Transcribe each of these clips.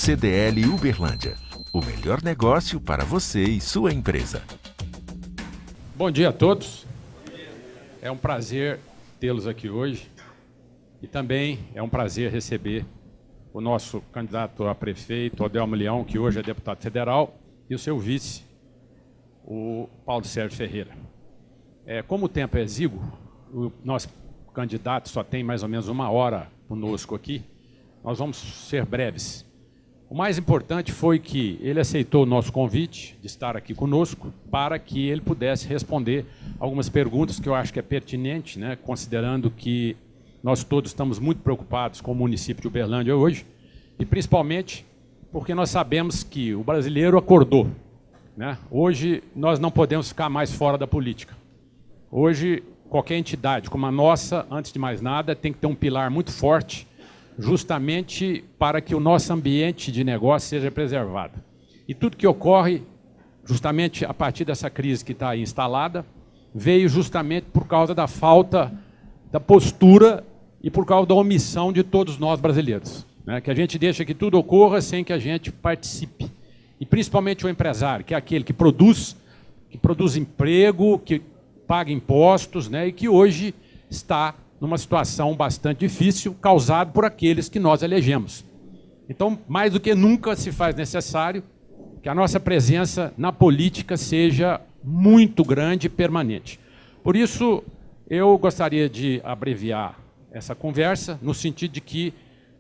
CDL Uberlândia. O melhor negócio para você e sua empresa. Bom dia a todos. É um prazer tê-los aqui hoje. E também é um prazer receber o nosso candidato a prefeito, Odelmo Leão, que hoje é deputado federal, e o seu vice, o Paulo Sérgio Ferreira. Como o tempo é exíguo, o nosso candidato só tem mais ou menos 1 hora conosco aqui, nós vamos ser breves. O mais importante foi que ele aceitou o nosso convite de estar aqui conosco para que ele pudesse responder algumas perguntas que eu acho que é pertinente, né, considerando que nós todos estamos muito preocupados com o município de Uberlândia hoje, e principalmente porque nós sabemos que o brasileiro acordou, né? Hoje nós não podemos ficar mais fora da política. Hoje qualquer entidade como a nossa, antes de mais nada, tem que ter um pilar muito forte, justamente para que o nosso ambiente de negócio seja preservado. E tudo que ocorre, justamente a partir dessa crise que está aí instalada, veio justamente por causa da falta da postura e por causa da omissão de todos nós brasileiros, né? Que a gente deixa que tudo ocorra sem que a gente participe. E principalmente o empresário, que é aquele que produz emprego, que paga impostos, né? E que hoje está numa situação bastante difícil, causada por aqueles que nós elegemos. Então, mais do que nunca se faz necessário que a nossa presença na política seja muito grande e permanente. Por isso, eu gostaria de abreviar essa conversa, no sentido de que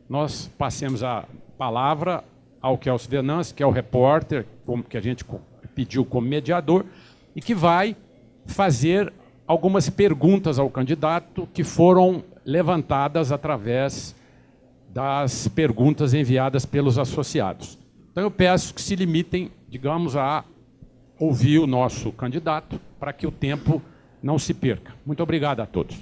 nós passemos a palavra ao Kelso Venâncio, que é o repórter, que a gente pediu como mediador, e que vai fazer algumas perguntas ao candidato que foram levantadas através das perguntas enviadas pelos associados. Então eu peço que se limitem, digamos, a ouvir o nosso candidato, para que o tempo não se perca. Muito obrigado a todos.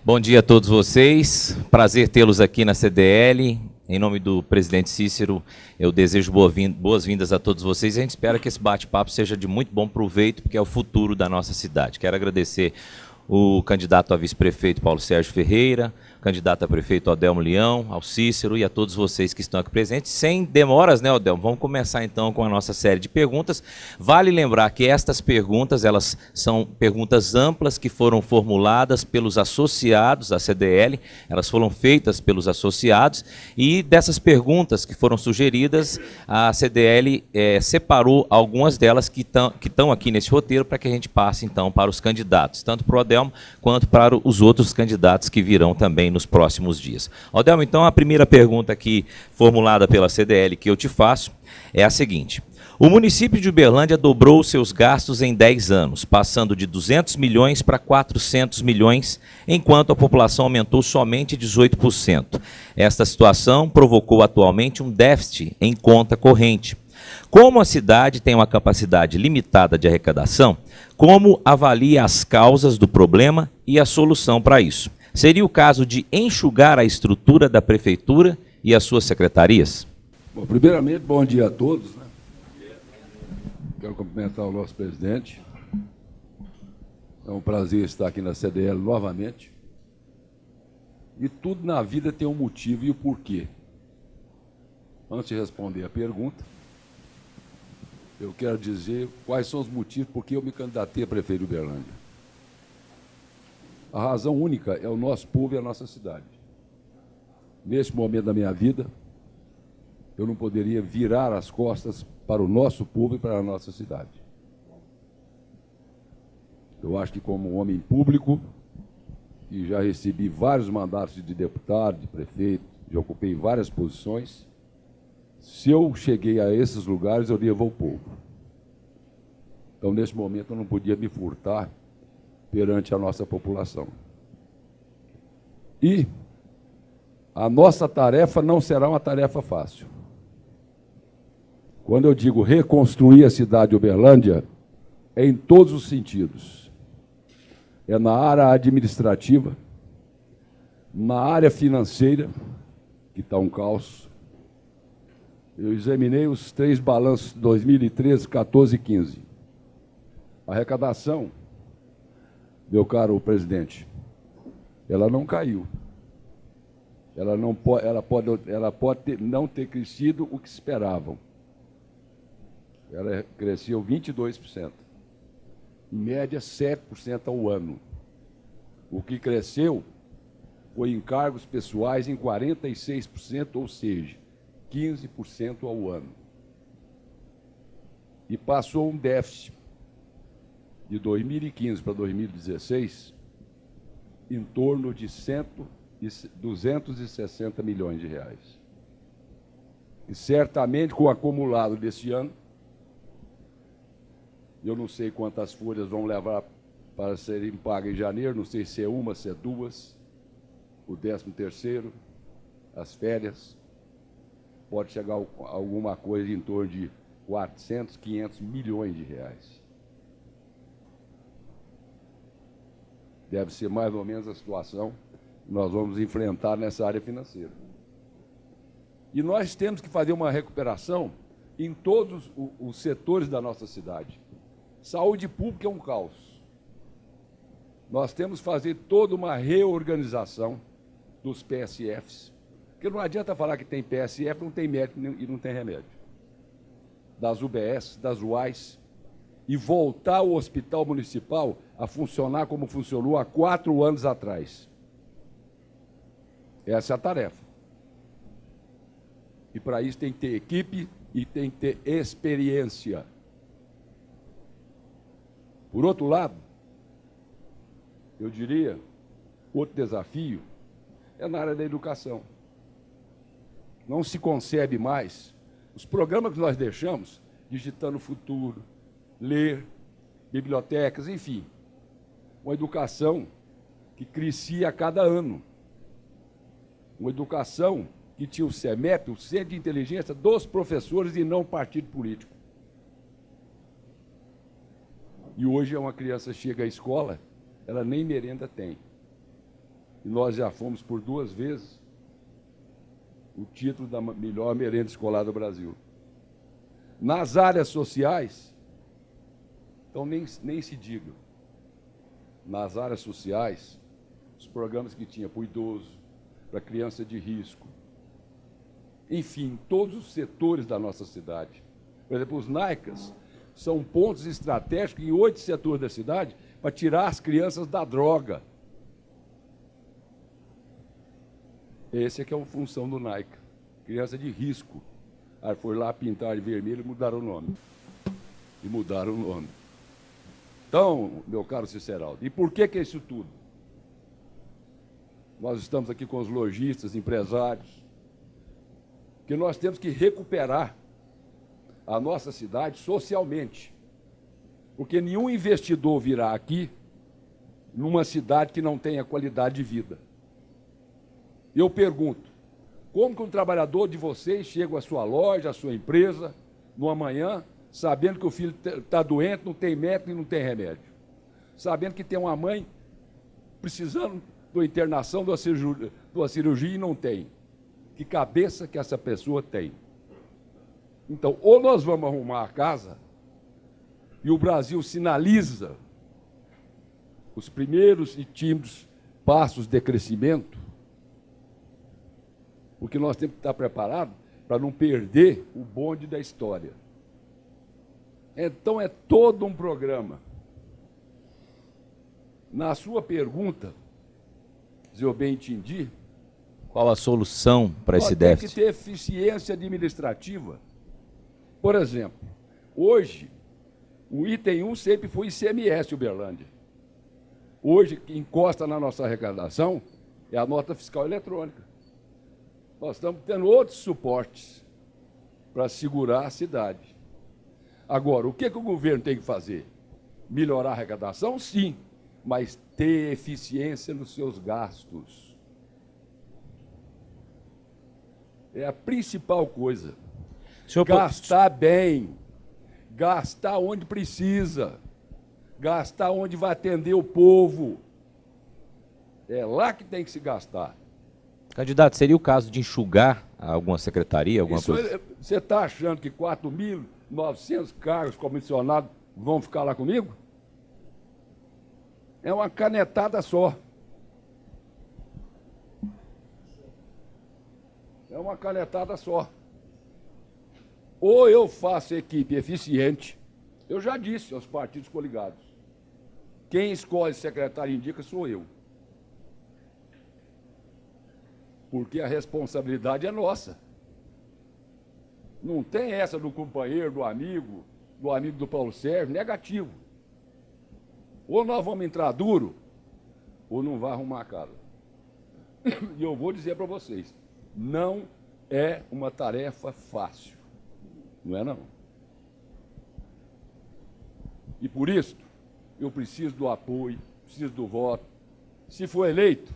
Bom dia a todos vocês, prazer tê-los aqui na CDL. Em nome do presidente Cícero, eu desejo boas-vindas a todos vocês. A gente espera que esse bate-papo seja de muito bom proveito, porque é o futuro da nossa cidade. Quero agradecer o candidato a vice-prefeito Paulo Sérgio Ferreira, candidato a prefeito Odelmo Leão, ao Cícero e a todos vocês que estão aqui presentes. Sem demoras, né, Odelmo? Vamos começar então com a nossa série de perguntas. Vale lembrar que estas perguntas, elas são perguntas amplas que foram formuladas pelos associados da CDL, elas foram feitas pelos associados, e dessas perguntas que foram sugeridas, a CDL separou algumas delas que estão aqui nesse roteiro para que a gente passe então para os candidatos, tanto para o Odelmo quanto para os outros candidatos que virão também nos próximos dias. Odelmo, então a primeira pergunta aqui formulada pela CDL que eu te faço é a seguinte: o município de Uberlândia dobrou seus gastos em 10 anos, passando de 200 milhões para 400 milhões, enquanto a população aumentou somente 18%. Esta situação provocou atualmente um déficit em conta corrente. Como a cidade tem uma capacidade limitada de arrecadação, como avalia as causas do problema e a solução para isso? Seria o caso de enxugar a estrutura da prefeitura e as suas secretarias? Bom, primeiramente, bom dia a todos, né? Quero cumprimentar o nosso presidente. É um prazer estar aqui na CDL novamente. E tudo na vida tem um motivo e o porquê. Antes de responder a pergunta, eu quero dizer quais são os motivos por que eu me candidatei a prefeito de Uberlândia. A razão única é o nosso povo e a nossa cidade. Neste momento da minha vida, eu não poderia virar as costas para o nosso povo e para a nossa cidade. Eu acho que como homem público, e já recebi vários mandatos de deputado, de prefeito, já ocupei várias posições, se eu cheguei a esses lugares, eu devo ao povo. Então, nesse momento, eu não podia me furtar perante a nossa população. E a nossa tarefa não será uma tarefa fácil. Quando eu digo reconstruir a cidade de Uberlândia, é em todos os sentidos. É na área administrativa, na área financeira, que está um caos. Eu examinei os 3 balanços de 2013, 14 e 15. A arrecadação, meu caro presidente, ela não caiu. ela pode não ter crescido o que esperavam. Ela cresceu 22%. Em média, 7% ao ano. O que cresceu foi encargos pessoais em 46%, ou seja, 15% ao ano. E passou um déficit de 2015 para 2016 em torno de 260 milhões de reais. E certamente, com o acumulado desse ano, eu não sei quantas folhas vão levar para serem pagas em janeiro, não sei se é uma, se é duas, o 13º, as férias, pode chegar a alguma coisa em torno de 400, 500 milhões de reais. Deve ser mais ou menos a situação que nós vamos enfrentar nessa área financeira. E nós temos que fazer uma recuperação em todos os setores da nossa cidade. Saúde pública é um caos. Nós temos que fazer toda uma reorganização dos PSFs, porque não adianta falar que tem PSF, não tem médico e não tem remédio. Das UBS, das UAS, e voltar o hospital municipal a funcionar como funcionou há 4 anos atrás. Essa é a tarefa. E para isso tem que ter equipe e tem que ter experiência. Por outro lado, eu diria, outro desafio é na área da educação. Não se concebe mais os programas que nós deixamos, Digitando Futuro, Ler, bibliotecas, enfim, uma educação que crescia a cada ano. Uma educação que tinha o CEMEP, o Centro de Inteligência dos professores e não partido político. E hoje uma criança chega à escola, ela nem merenda tem. E nós já fomos por 2 vezes o título da melhor merenda escolar do Brasil. Nas áreas sociais, então nem se diga. Nas áreas sociais, os programas que tinha para o idoso, para a criança de risco, enfim, todos os setores da nossa cidade. Por exemplo, os NAICAS são pontos estratégicos em 8 setores da cidade para tirar as crianças da droga. Essa é que é a função do NAICA, criança de risco. Aí foi lá pintar de vermelho e mudaram o nome. Então, meu caro Ciceraldo, e por que é isso tudo? Nós estamos aqui com os lojistas, empresários, que nós temos que recuperar a nossa cidade socialmente. Porque nenhum investidor virá aqui numa cidade que não tenha qualidade de vida. Eu pergunto, como que um trabalhador de vocês chega à sua loja, à sua empresa, numa manhã, sabendo que o filho está doente, não tem médico e não tem remédio? Sabendo que tem uma mãe precisando de uma internação, de uma cirurgia e não tem. Que cabeça que essa pessoa tem? Então, ou nós vamos arrumar a casa, e o Brasil sinaliza os primeiros e tímidos passos de crescimento, porque nós temos que estar preparados para não perder o bonde da história. Então, é todo um programa. Na sua pergunta, se eu bem entendi, qual a solução para esse déficit? déficit? Tem que ter eficiência administrativa. Por exemplo, hoje, o item 1 sempre foi ICMS Uberlândia. Hoje, que encosta na nossa arrecadação é a nota fiscal eletrônica. Nós estamos tendo outros suportes para segurar a cidade. Agora, o que o governo tem que fazer? Melhorar a arrecadação? Sim, mas ter eficiência nos seus gastos. É a principal coisa. Gastar bem, gastar onde precisa, gastar onde vai atender o povo. É lá que tem que se gastar. Candidato, seria o caso de enxugar alguma secretaria, alguma coisa? Você está achando que 4.900 cargos comissionados vão ficar lá comigo? É uma canetada só. É uma canetada só. Ou eu faço equipe eficiente, eu já disse aos partidos coligados, quem escolhe secretário e indica sou eu. Porque a responsabilidade é nossa. Não tem essa do companheiro, do amigo do Paulo Sérgio, negativo. Ou nós vamos entrar duro, ou não vai arrumar a casa. E eu vou dizer para vocês, não é uma tarefa fácil. Não é, não. E por isso, eu preciso do apoio, preciso do voto. Se for eleito,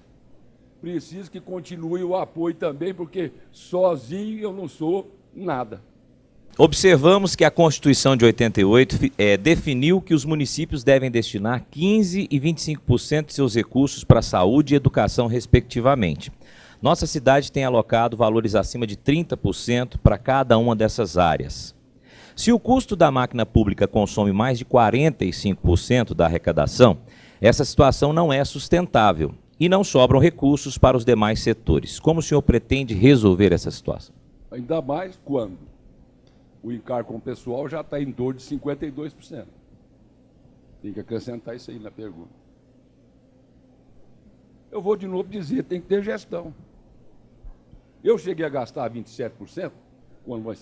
preciso que continue o apoio também, porque sozinho eu não sou nada. Observamos que a Constituição de 88 definiu que os municípios devem destinar 15% e 25% de seus recursos para saúde e educação, respectivamente. Nossa cidade tem alocado valores acima de 30% para cada uma dessas áreas. Se o custo da máquina pública consome mais de 45% da arrecadação, essa situação não é sustentável e não sobram recursos para os demais setores. Como o senhor pretende resolver essa situação? Ainda mais quando o encargo com o pessoal já está em torno de 52%. Tem que acrescentar isso aí na pergunta. Eu vou de novo dizer, tem que ter gestão. Eu cheguei a gastar 27%, quando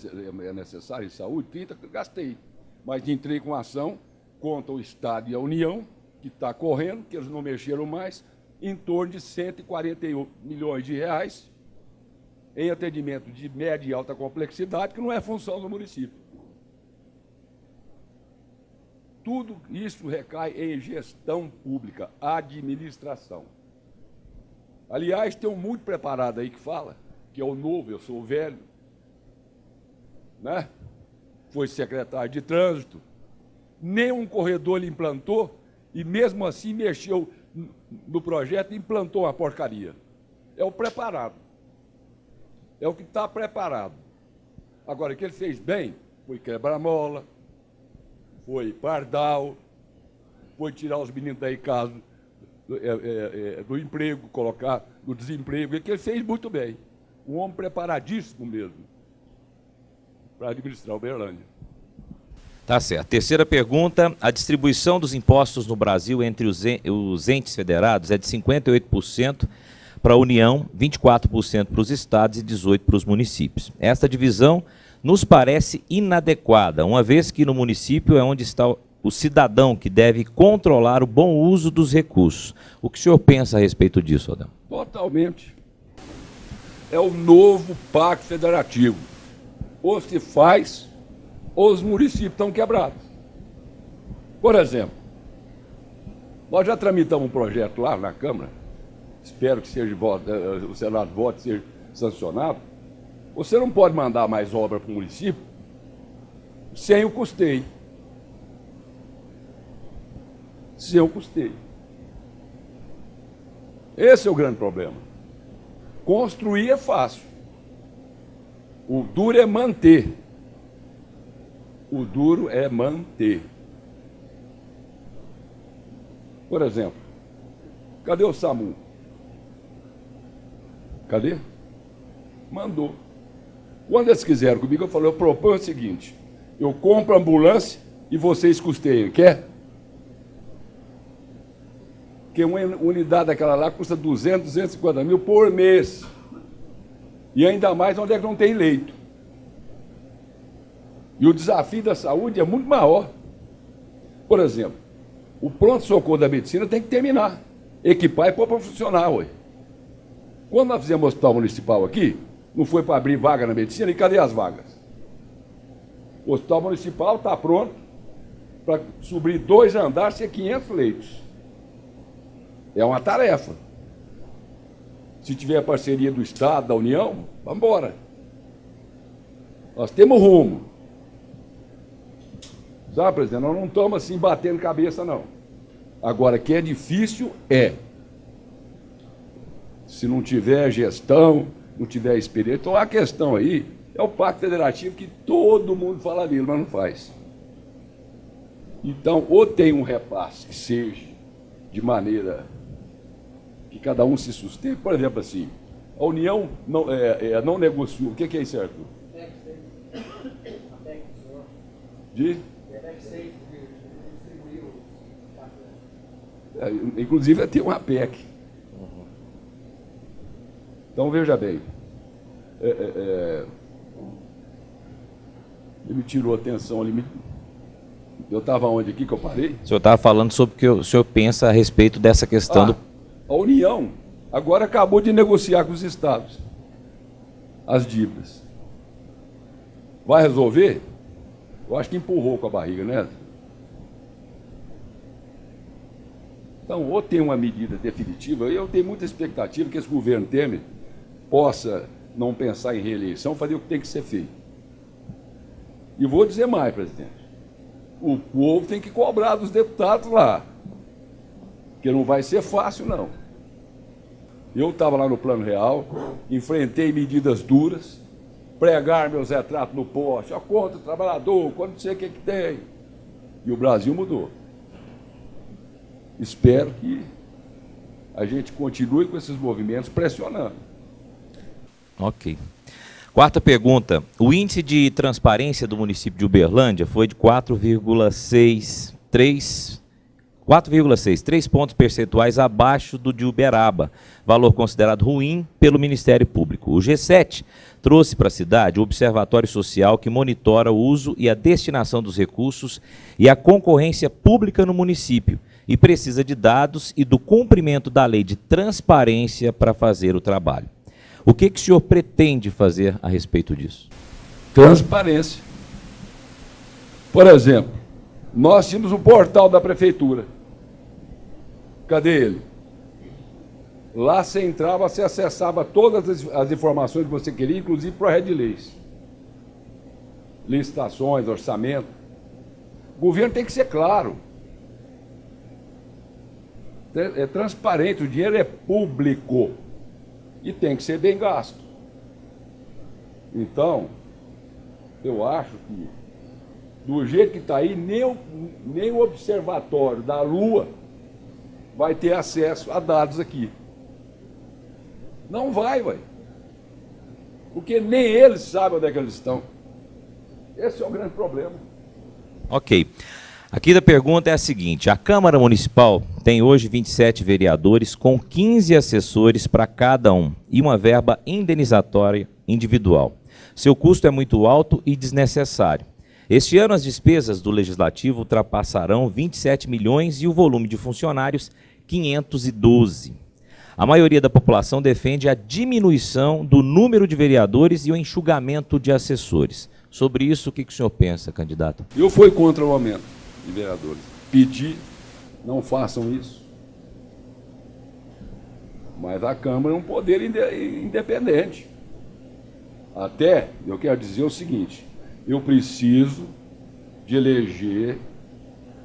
é necessário em saúde, 30% gastei. Mas entrei com ação contra o Estado e a União, que está correndo, que eles não mexeram mais, em torno de 141 milhões de reais, em atendimento de média e alta complexidade, que não é função do município. Tudo isso recai em gestão pública, administração. Aliás, tem um muito preparado aí que fala, que é o novo, eu sou o velho, né? Foi secretário de trânsito, nem um corredor ele implantou, e mesmo assim mexeu no projeto e implantou uma porcaria. É o preparado. É o que está preparado. Agora, o que ele fez bem foi quebra-mola, foi pardal, foi tirar os meninos da casa do emprego, colocar no desemprego, e que ele fez muito bem. Um homem preparadíssimo mesmo para administrar Uberlândia. Tá certo. Terceira pergunta, a distribuição dos impostos no Brasil entre os entes federados é de 58% para a União, 24% para os estados e 18% para os municípios. Esta divisão nos parece inadequada, uma vez que no município é onde está o cidadão que deve controlar o bom uso dos recursos. O que o senhor pensa a respeito disso, Adão? Totalmente. É o novo pacto federativo. Ou se faz, ou os municípios estão quebrados. Por exemplo, nós já tramitamos um projeto lá na Câmara, espero que seja o Senado vote, seja sancionado. Você não pode mandar mais obra para o município sem o custeio. Sem o custeio. Esse é o grande problema. Construir é fácil. O duro é manter. O duro é manter. Por exemplo, cadê o SAMU? Cadê? Mandou. Quando eles quiseram comigo, eu falei, eu proponho o seguinte, eu compro a ambulância e vocês custeiam, quer? Porque uma unidade daquela lá custa 200, 250 mil por mês. E ainda mais onde é que não tem leito. E o desafio da saúde é muito maior. Por exemplo, o pronto-socorro da medicina tem que terminar. Equipar e pôr para funcionar, ué. Quando nós fizemos o hospital municipal aqui, não foi para abrir vaga na medicina, e cadê as vagas? O hospital municipal está pronto para subir 2 andares e 500 leitos. É uma tarefa. Se tiver parceria do Estado, da União, vamos embora. Nós temos rumo. Sabe, presidente, nós não estamos assim batendo cabeça, não. Agora, que é difícil, é. Se não tiver gestão, não tiver experiência. Então, a questão aí é o Pacto Federativo que todo mundo fala dele, mas não faz. Então, ou tem um repasse que seja de maneira que cada um se sustente. Por exemplo, assim, A União não negociou. O que é isso, Arthur? Inclusive, tem uma PEC. Então, veja bem. Ele me tirou a atenção ali. Eu estava onde aqui que eu parei? O senhor estava falando sobre o que o senhor pensa a respeito dessa questão A União agora acabou de negociar com os estados as dívidas. Vai resolver? Eu acho que empurrou com a barriga, né? Então, ou tem uma medida definitiva, eu tenho muita expectativa que esse governo Temer possa não pensar em reeleição, fazer o que tem que ser feito. E vou dizer mais, presidente. O povo tem que cobrar dos deputados lá. Porque não vai ser fácil, não. Eu estava lá no Plano Real, enfrentei medidas duras, pregar meus retratos no poste, contra o trabalhador, quando não sei o que tem. E o Brasil mudou. Espero que a gente continue com esses movimentos pressionando. Ok. Quarta pergunta. O índice de transparência do município de Uberlândia foi de 4,6, 3 pontos percentuais abaixo do de Uberaba, valor considerado ruim pelo Ministério Público. O G7 trouxe para a cidade o Observatório Social que monitora o uso e a destinação dos recursos e a concorrência pública no município e precisa de dados e do cumprimento da lei de transparência para fazer o trabalho. O que o senhor pretende fazer a respeito disso? Transparência. Por exemplo, nós tínhamos o portal da prefeitura. Cadê ele? Lá você entrava, você acessava todas as informações que você queria, inclusive para a Red Leis. Licitações, orçamento. O governo tem que ser claro. É transparente, o dinheiro é público. E tem que ser bem gasto. Então, eu acho que, do jeito que está aí, nem o observatório da Lua vai ter acesso a dados aqui. Não vai. Porque nem eles sabem onde é que eles estão. Esse é o grande problema. Ok. Aqui da pergunta é a seguinte: a Câmara Municipal tem hoje 27 vereadores com 15 assessores para cada um e uma verba indenizatória individual. Seu custo é muito alto e desnecessário. Este ano as despesas do Legislativo ultrapassarão 27 milhões e o volume de funcionários 512. A maioria da população defende a diminuição do número de vereadores e o enxugamento de assessores. Sobre isso, o que o senhor pensa, candidato? Eu fui contra o aumento de vereadores. Pedi, não façam isso. Mas a Câmara é um poder independente. Até, eu quero dizer o seguinte, eu preciso de eleger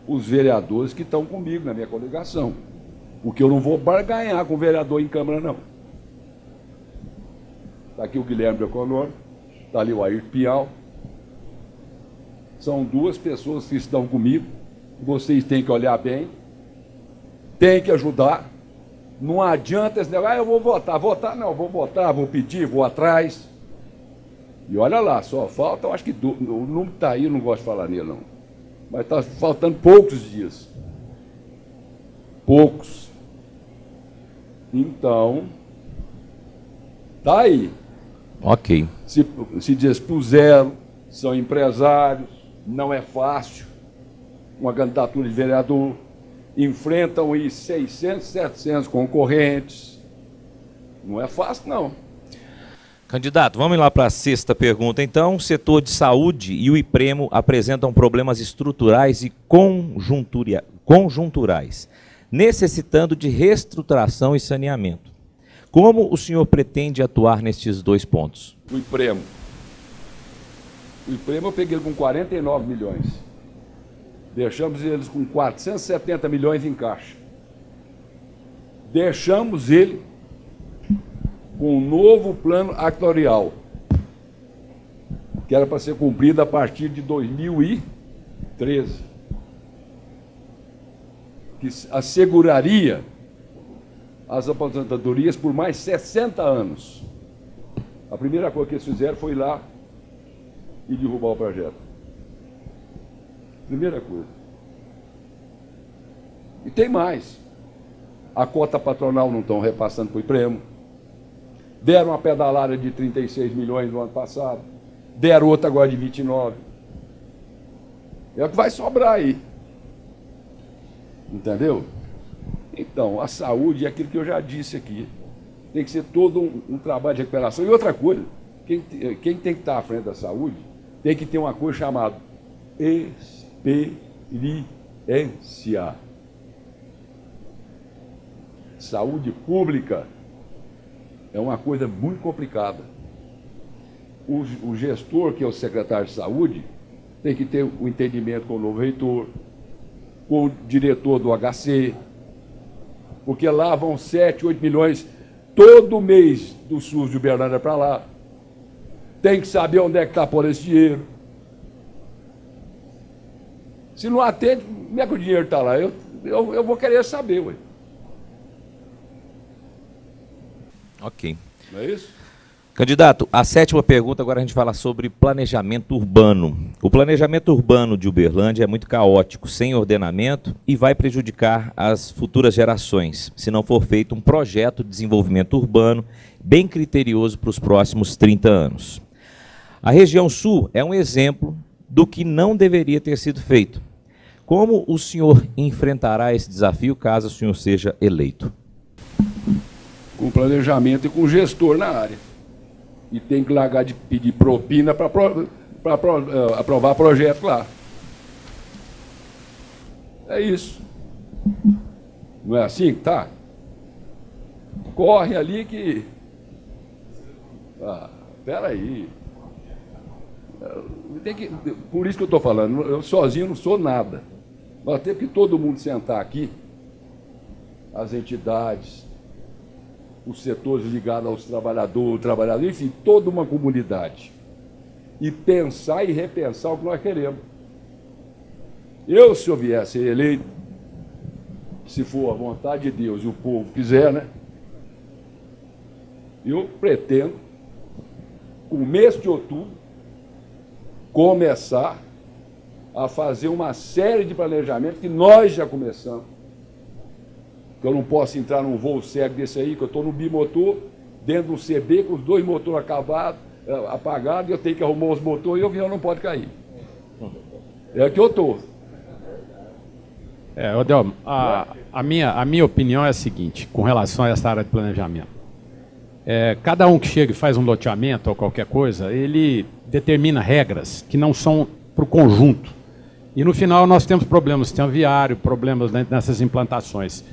os vereadores que estão comigo na minha coligação. Porque eu não vou barganhar com o vereador em Câmara, não. Está aqui o Guilherme Beconor, está ali o Ayrton Pial. São duas pessoas que estão comigo. Vocês têm que olhar bem, têm que ajudar. Não adianta esse negócio, eu vou votar. Votar não, vou votar, vou pedir, vou atrás. E olha lá, só falta, eu acho que o número está aí, eu não gosto de falar nele, não. Mas está faltando poucos dias. Poucos. Então, está aí. Ok. Se dispuseram, são empresários, não é fácil. Uma candidatura de vereador, enfrentam aí 600, 700 concorrentes. Não é fácil, não. Candidato, vamos lá para a sexta pergunta. Então, o setor de saúde e o IPREMO apresentam problemas estruturais e conjunturais, necessitando de reestruturação e saneamento. Como o senhor pretende atuar nestes dois pontos? O IPREMO eu peguei ele com 49 milhões. Deixamos eles com 470 milhões em caixa. Deixamos ele com um novo plano actuarial, que era para ser cumprido a partir de 2013, que asseguraria as aposentadorias por mais 60 anos. A primeira coisa que eles fizeram foi ir lá e derrubar o projeto. Primeira coisa. E tem mais. A cota patronal não estão repassando para o IPREMO. Deram uma pedalada de 36 milhões no ano passado. Deram outra agora de 29. É o que vai sobrar aí. Entendeu? Então, a saúde é aquilo que eu já disse aqui. Tem que ser todo um trabalho de recuperação. E outra coisa, quem tem que estar à frente da saúde tem que ter uma coisa chamada experiência. Saúde pública é uma coisa muito complicada. O gestor, que é o secretário de saúde, tem que ter o entendimento com o novo reitor, com o diretor do HC, porque lá vão 7, 8 milhões todo mês do SUS de Uberlândia para lá. Tem que saber onde é que está pondo esse dinheiro. Se não atende, como é que o dinheiro está lá? Eu vou querer saber, ué. Ok. Não é isso? Candidato, a 7ª pergunta, agora a gente fala sobre planejamento urbano. O planejamento urbano de Uberlândia é muito caótico, sem ordenamento e vai prejudicar as futuras gerações, se não for feito um projeto de desenvolvimento urbano bem criterioso para os próximos 30 anos. A região sul é um exemplo do que não deveria ter sido feito. Como o senhor enfrentará esse desafio caso o senhor seja eleito? Com planejamento e com gestor na área. E tem que largar de pedir propina para aprovar projeto lá. É isso. Não é assim que tá? Corre ali que... Espera aí. Por isso que eu estou falando, eu sozinho não sou nada. Nós temos que todo mundo sentar aqui, as entidades, os setores ligados aos trabalhadores, enfim, toda uma comunidade. E pensar e repensar o que nós queremos. Se eu vier a ser eleito, se for a vontade de Deus e o povo quiser, né? Eu pretendo, com o mês de outubro, começar a fazer uma série de planejamentos que nós já começamos. Que eu não posso entrar num voo cego desse aí, que eu estou no bimotor, dentro do CB, com os 2 motores apagados, e eu tenho que arrumar os motores e o avião não pode cair. É que eu estou. Odelmo, a minha opinião é a seguinte, com relação a essa área de planejamento. Cada um que chega e faz um loteamento ou qualquer coisa, ele determina regras que não são para o conjunto. E no final nós temos problemas no sistema viário, problemas nessas implantações.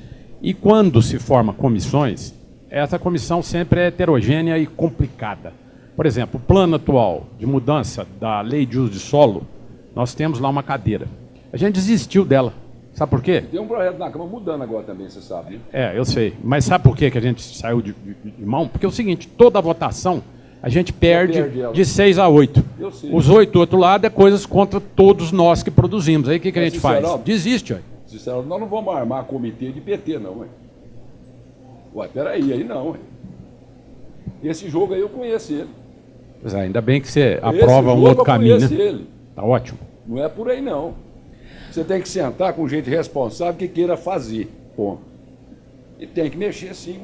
E quando se forma comissões, essa comissão sempre é heterogênea e complicada. Por exemplo, o plano atual de mudança da lei de uso de solo, nós temos lá uma cadeira. A gente desistiu dela. Sabe por quê? Tem um projeto na Câmara mudando agora também, você sabe. Né? Eu sei. Mas sabe por quê que a gente saiu de mão? Porque é o seguinte, toda a votação a gente perde de 6 a 8. Os 8 do outro lado é coisas contra todos nós que produzimos. Aí o que a gente faz? Desiste, ó. Sinceramente, nós não vamos armar comitê de PT, não, ué. Ué, peraí, aí não, ué. Esse jogo aí eu conheço ele. Pois ainda bem que você aprova um outro caminho, né? Ele. Tá ótimo. Não é por aí, não. Você tem que sentar com gente responsável que queira fazer, ponto. E tem que mexer sim.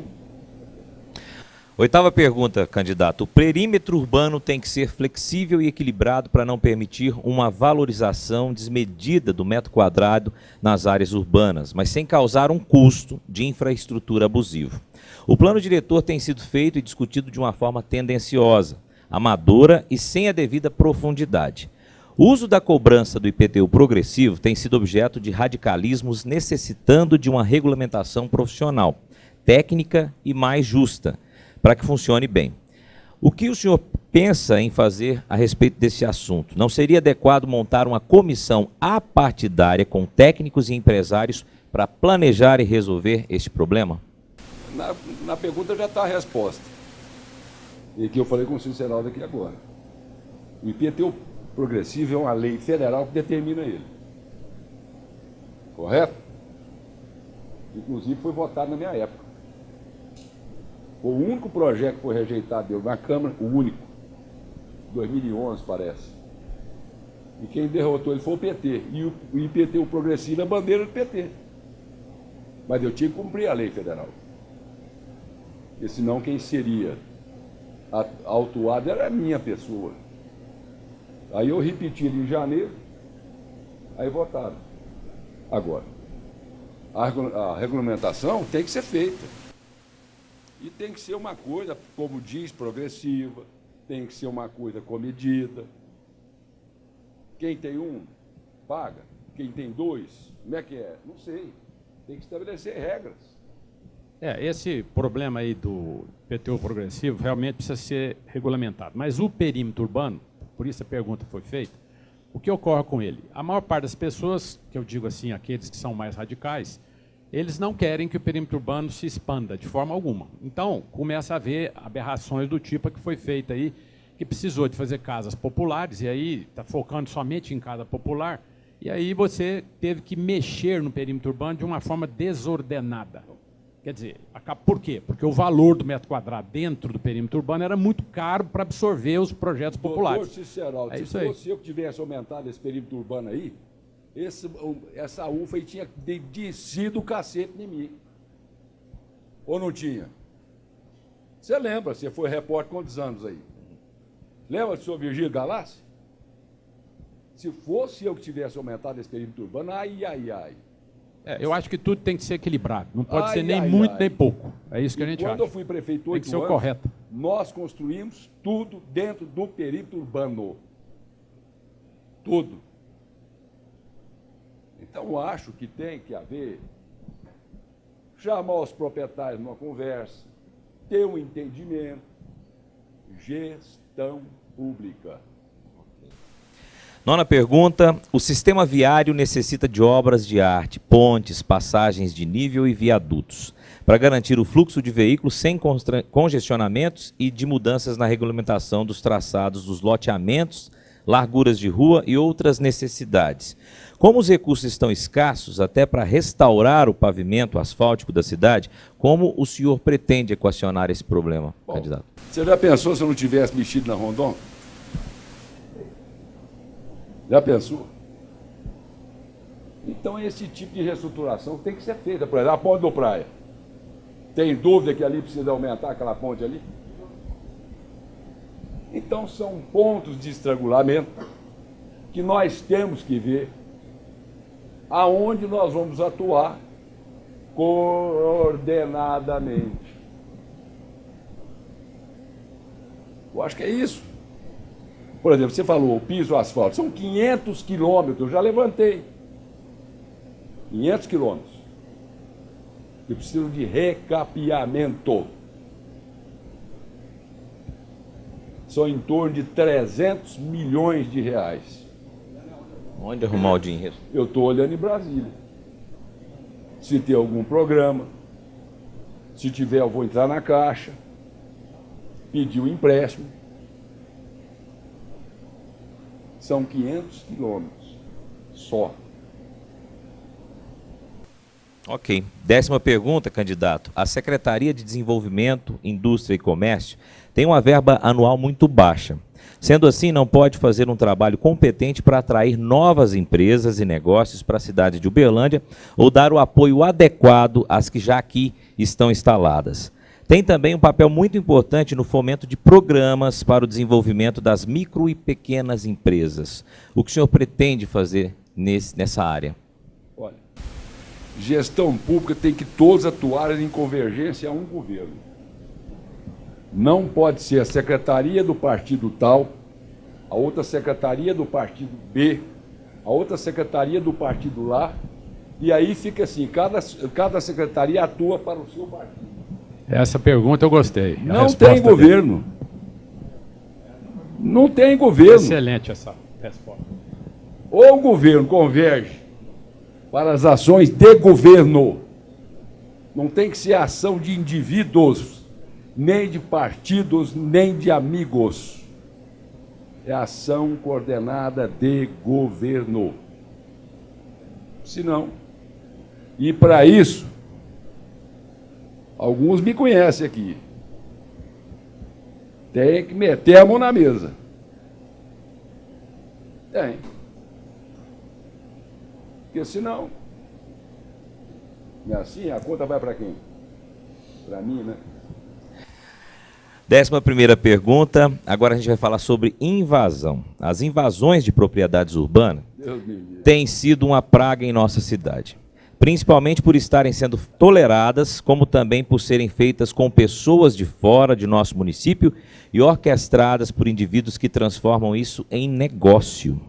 8ª pergunta, candidato. O perímetro urbano tem que ser flexível e equilibrado para não permitir uma valorização desmedida do metro quadrado nas áreas urbanas, mas sem causar um custo de infraestrutura abusivo. O plano diretor tem sido feito e discutido de uma forma tendenciosa, amadora e sem a devida profundidade. O uso da cobrança do IPTU progressivo tem sido objeto de radicalismos necessitando de uma regulamentação profissional, técnica e mais justa, para que funcione bem. O que o senhor pensa em fazer a respeito desse assunto? Não seria adequado montar uma comissão apartidária com técnicos e empresários para planejar e resolver este problema? Na pergunta já está a resposta. E que eu falei com o Sinceraldo aqui agora. O IPTU progressivo é uma lei federal que determina ele. Correto? Inclusive foi votado na minha época. Foi o único projeto que foi rejeitado na Câmara, o único. 2011, parece. E quem derrotou ele foi o PT. E o PT, o progressivo, é a bandeira do PT. Mas eu tinha que cumprir a lei federal. Porque senão quem seria autuado era a minha pessoa. Aí eu repeti em janeiro, aí votaram. Agora, a regulamentação tem que ser feita. E tem que ser uma coisa, como diz, progressiva, tem que ser uma coisa comedida. Quem tem um, paga. Quem tem dois, como é que é? Não sei. Tem que estabelecer regras. Esse problema aí do PTU progressivo realmente precisa ser regulamentado. Mas o perímetro urbano, por isso a pergunta foi feita, o que ocorre com ele? A maior parte das pessoas, que eu digo assim, aqueles que são mais radicais, eles não querem que o perímetro urbano se expanda de forma alguma. Então, começa a haver aberrações do tipo que foi feita aí, que precisou de fazer casas populares, e aí está focando somente em casa popular, e aí você teve que mexer no perímetro urbano de uma forma desordenada. Quer dizer, por quê? Porque o valor do metro quadrado dentro do perímetro urbano era muito caro para absorver os projetos populares. Doutor Ciceraldo, se fosse eu que tivesse aumentado esse perímetro urbano aí, essa UFA aí tinha descido o cacete em mim. Ou não tinha? Você lembra, você foi repórter quantos anos aí? Lembra do senhor Virgílio Galassi? Se fosse eu que tivesse aumentado esse perímetro urbano, ai. Eu acho que tudo tem que ser equilibrado. Não pode ser nem muito, nem pouco. É isso que a gente acha. Quando eu fui prefeito 8 anos, correto. Nós construímos tudo dentro do perímetro urbano. Tudo. Então, eu acho que tem que haver, chamar os proprietários numa conversa, ter um entendimento, gestão pública. Nona pergunta: o sistema viário necessita de obras de arte, pontes, passagens de nível e viadutos, para garantir o fluxo de veículos sem congestionamentos e de mudanças na regulamentação dos traçados dos loteamentos, larguras de rua e outras necessidades. Como os recursos estão escassos até para restaurar o pavimento asfáltico da cidade, como o senhor pretende equacionar esse problema, candidato? Você já pensou se eu não tivesse mexido na Rondon? Já pensou? Então, esse tipo de reestruturação tem que ser feita. Por exemplo, a ponte do Praia. Tem dúvida que ali precisa aumentar aquela ponte ali? Então, são pontos de estrangulamento que nós temos que ver aonde nós vamos atuar coordenadamente. Eu acho que é isso. Por exemplo, você falou o piso asfalto, são 500 quilômetros, eu já levantei. 500 quilômetros. Que precisam de recapeamento. São em torno de 300 milhões de reais. Onde arrumar o dinheiro? Eu estou olhando em Brasília. Se tem algum programa, se tiver, eu vou entrar na Caixa, pedir um empréstimo. São 500 quilômetros só. Ok. 10ª pergunta, candidato. A Secretaria de Desenvolvimento, Indústria e Comércio tem uma verba anual muito baixa. Sendo assim, não pode fazer um trabalho competente para atrair novas empresas e negócios para a cidade de Uberlândia ou dar o apoio adequado às que já aqui estão instaladas. Tem também um papel muito importante no fomento de programas para o desenvolvimento das micro e pequenas empresas. O que o senhor pretende fazer nessa área? Olha, gestão pública tem que todos atuarem em convergência a um governo. Não pode ser a secretaria do partido tal, a outra secretaria do partido B, a outra secretaria do partido lá, e aí fica assim, cada secretaria atua para o seu partido. Essa pergunta eu gostei. Não tem governo. Não tem governo. Excelente essa resposta. Ou o governo converge para as ações de governo. Não tem que ser ação de indivíduos, nem de partidos, nem de amigos. É ação coordenada de governo. Se não, e para isso, alguns me conhecem aqui. Tem que meter a mão na mesa. Tem. Porque senão, não é assim, a conta vai para quem? Para mim, né? 11ª pergunta, agora a gente vai falar sobre invasão. As invasões de propriedades urbanas têm sido uma praga em nossa cidade, principalmente por estarem sendo toleradas, como também por serem feitas com pessoas de fora de nosso município e orquestradas por indivíduos que transformam isso em negócio.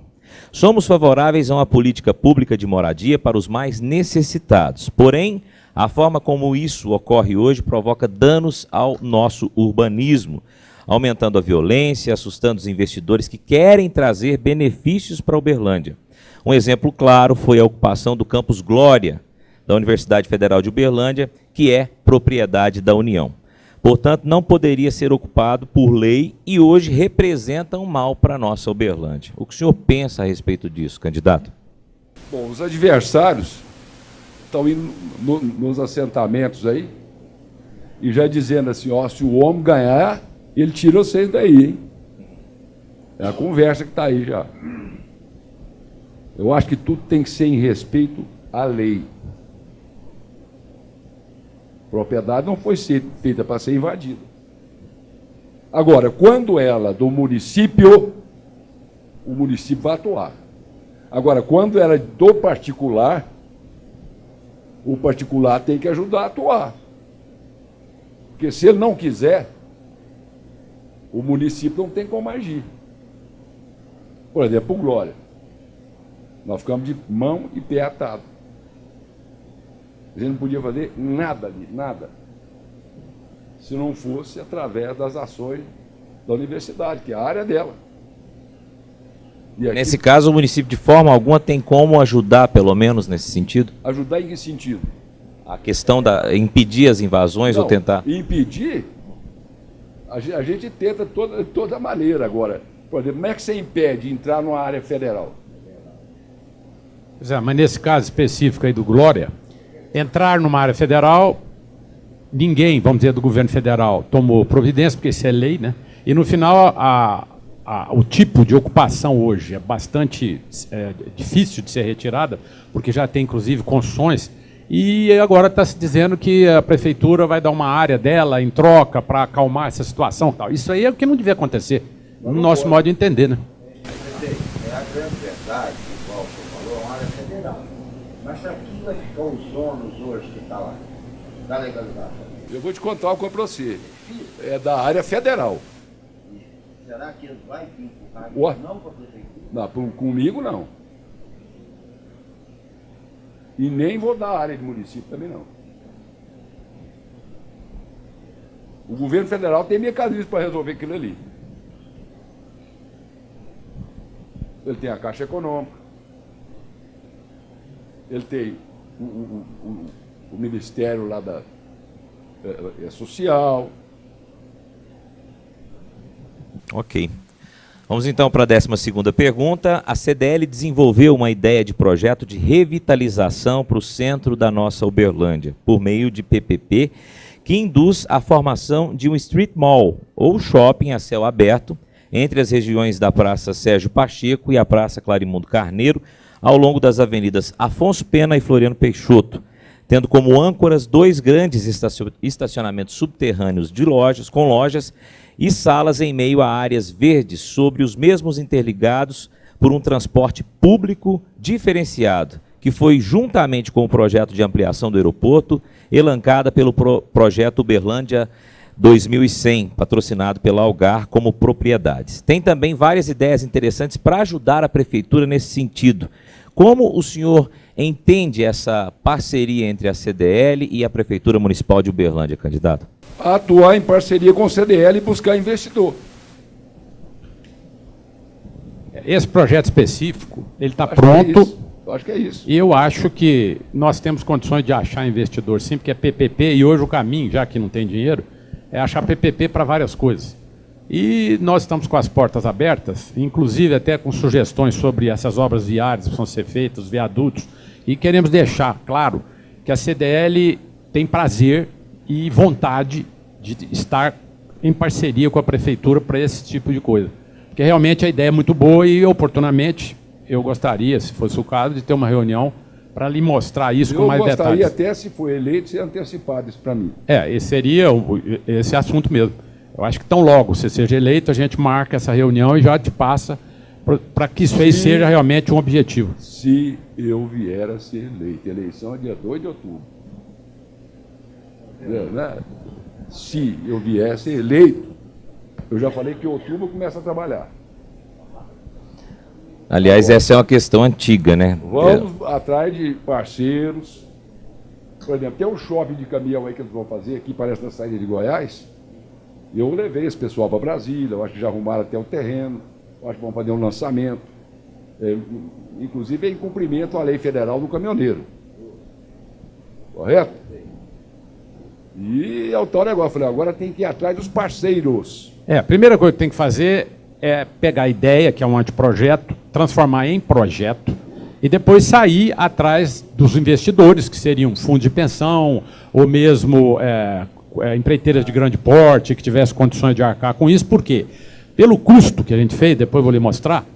Somos favoráveis a uma política pública de moradia para os mais necessitados, porém, a forma como isso ocorre hoje provoca danos ao nosso urbanismo, aumentando a violência, assustando os investidores que querem trazer benefícios para Uberlândia. Um exemplo claro foi a ocupação do campus Glória, da Universidade Federal de Uberlândia, que é propriedade da União. Portanto, não poderia ser ocupado por lei e hoje representa um mal para a nossa Uberlândia. O que o senhor pensa a respeito disso, candidato? Bom, os adversários estão indo nos assentamentos aí e já dizendo assim, ó, se o homem ganhar, ele tira vocês daí, hein? É a conversa que está aí já. Eu acho que tudo tem que ser em respeito à lei. Propriedade não foi feita para ser invadida. Agora, quando ela do município, o município vai atuar. Agora, quando ela é do particular, o particular tem que ajudar a atuar. Porque se ele não quiser, o município não tem como agir. Por exemplo, o Glória. Nós ficamos de mão e pé atado. A gente não podia fazer nada ali, nada. Se não fosse através das ações da universidade, que é a área dela. Nesse caso, o município de forma alguma tem como ajudar, pelo menos nesse sentido? Ajudar em que sentido? A questão da impedir as invasões ou tentar? Impedir, a gente tenta toda maneira agora. Por exemplo, como é que você impede entrar numa área federal? Pois é, mas nesse caso específico aí do Glória, entrar numa área federal, ninguém, vamos dizer, do governo federal tomou providência, porque isso é lei, né? E no final, o tipo de ocupação hoje é bastante difícil de ser retirada, porque já tem, inclusive, construções, e agora está se dizendo que a prefeitura vai dar uma área dela em troca para acalmar essa situação. Tal. Isso aí é o que não devia acontecer, no nosso modo de entender, né? É a grande verdade, igual o senhor falou, é uma área federal. Mas para quem vai ficar os ônus hoje que está lá, da legalização? Eu vou te contar uma coisa para você. É da área federal. Será que ele vai vir empurrar? Não para a prefeitura? Não, comigo não. E nem vou dar área de município também não. O governo federal tem mecanismos para resolver aquilo ali. Ele tem a Caixa Econômica, ele tem o Ministério lá da Social. Ok. Vamos então para a 12ª pergunta. A CDL desenvolveu uma ideia de projeto de revitalização para o centro da nossa Uberlândia, por meio de PPP, que induz a formação de um street mall, ou shopping a céu aberto, entre as regiões da Praça Sérgio Pacheco e a Praça Clarimundo Carneiro, ao longo das avenidas Afonso Pena e Floriano Peixoto, tendo como âncoras 2 grandes estacionamentos subterrâneos de lojas, com lojas e salas em meio a áreas verdes, sobre os mesmos interligados por um transporte público diferenciado, que foi, juntamente com o projeto de ampliação do aeroporto, elencada pelo projeto Uberlândia 2100, patrocinado pela Algar, como propriedades. Tem também várias ideias interessantes para ajudar a prefeitura nesse sentido. Como o senhor entende essa parceria entre a CDL e a Prefeitura Municipal de Uberlândia, candidato? Atuar em parceria com o CDL e buscar investidor. Esse projeto específico, ele está pronto. Eu acho que é isso. E eu acho que nós temos condições de achar investidor, sim, porque é PPP, e hoje o caminho, já que não tem dinheiro, é achar PPP para várias coisas. E nós estamos com as portas abertas, inclusive até com sugestões sobre essas obras viárias que vão ser feitas, os viadutos, e queremos deixar claro que a CDL tem prazer e vontade de estar em parceria com a prefeitura para esse tipo de coisa. Porque realmente a ideia é muito boa e, oportunamente, eu gostaria, se fosse o caso, de ter uma reunião para lhe mostrar isso com mais detalhes. Eu gostaria até, se for eleito, ser antecipado isso para mim. Esse seria esse assunto mesmo. Eu acho que tão logo você seja eleito, a gente marca essa reunião e já te passa para que isso aí seja realmente um objetivo. Se eu vier a ser eleito. Eleição é dia 2 de outubro. Né? Se eu vier a ser eleito, eu já falei que em outubro eu começo a trabalhar. Aliás, essa é uma questão antiga, né? Vamos atrás de parceiros. Por exemplo, tem um shopping de caminhão aí que eles vão fazer aqui, parece na saída de Goiás. E eu levei esse pessoal para Brasília, eu acho que já arrumaram até o terreno, eu acho que vão fazer um lançamento. Inclusive em cumprimento à lei federal do caminhoneiro. Correto? E é o tal negócio, eu falei, agora tem que ir atrás dos parceiros. A primeira coisa que tem que fazer é pegar a ideia, que é um anteprojeto, transformar em projeto, e depois sair atrás dos investidores, que seriam fundos de pensão, ou mesmo empreiteiras de grande porte, que tivessem condições de arcar com isso. Por quê? Pelo custo que a gente fez, depois eu vou lhe mostrar,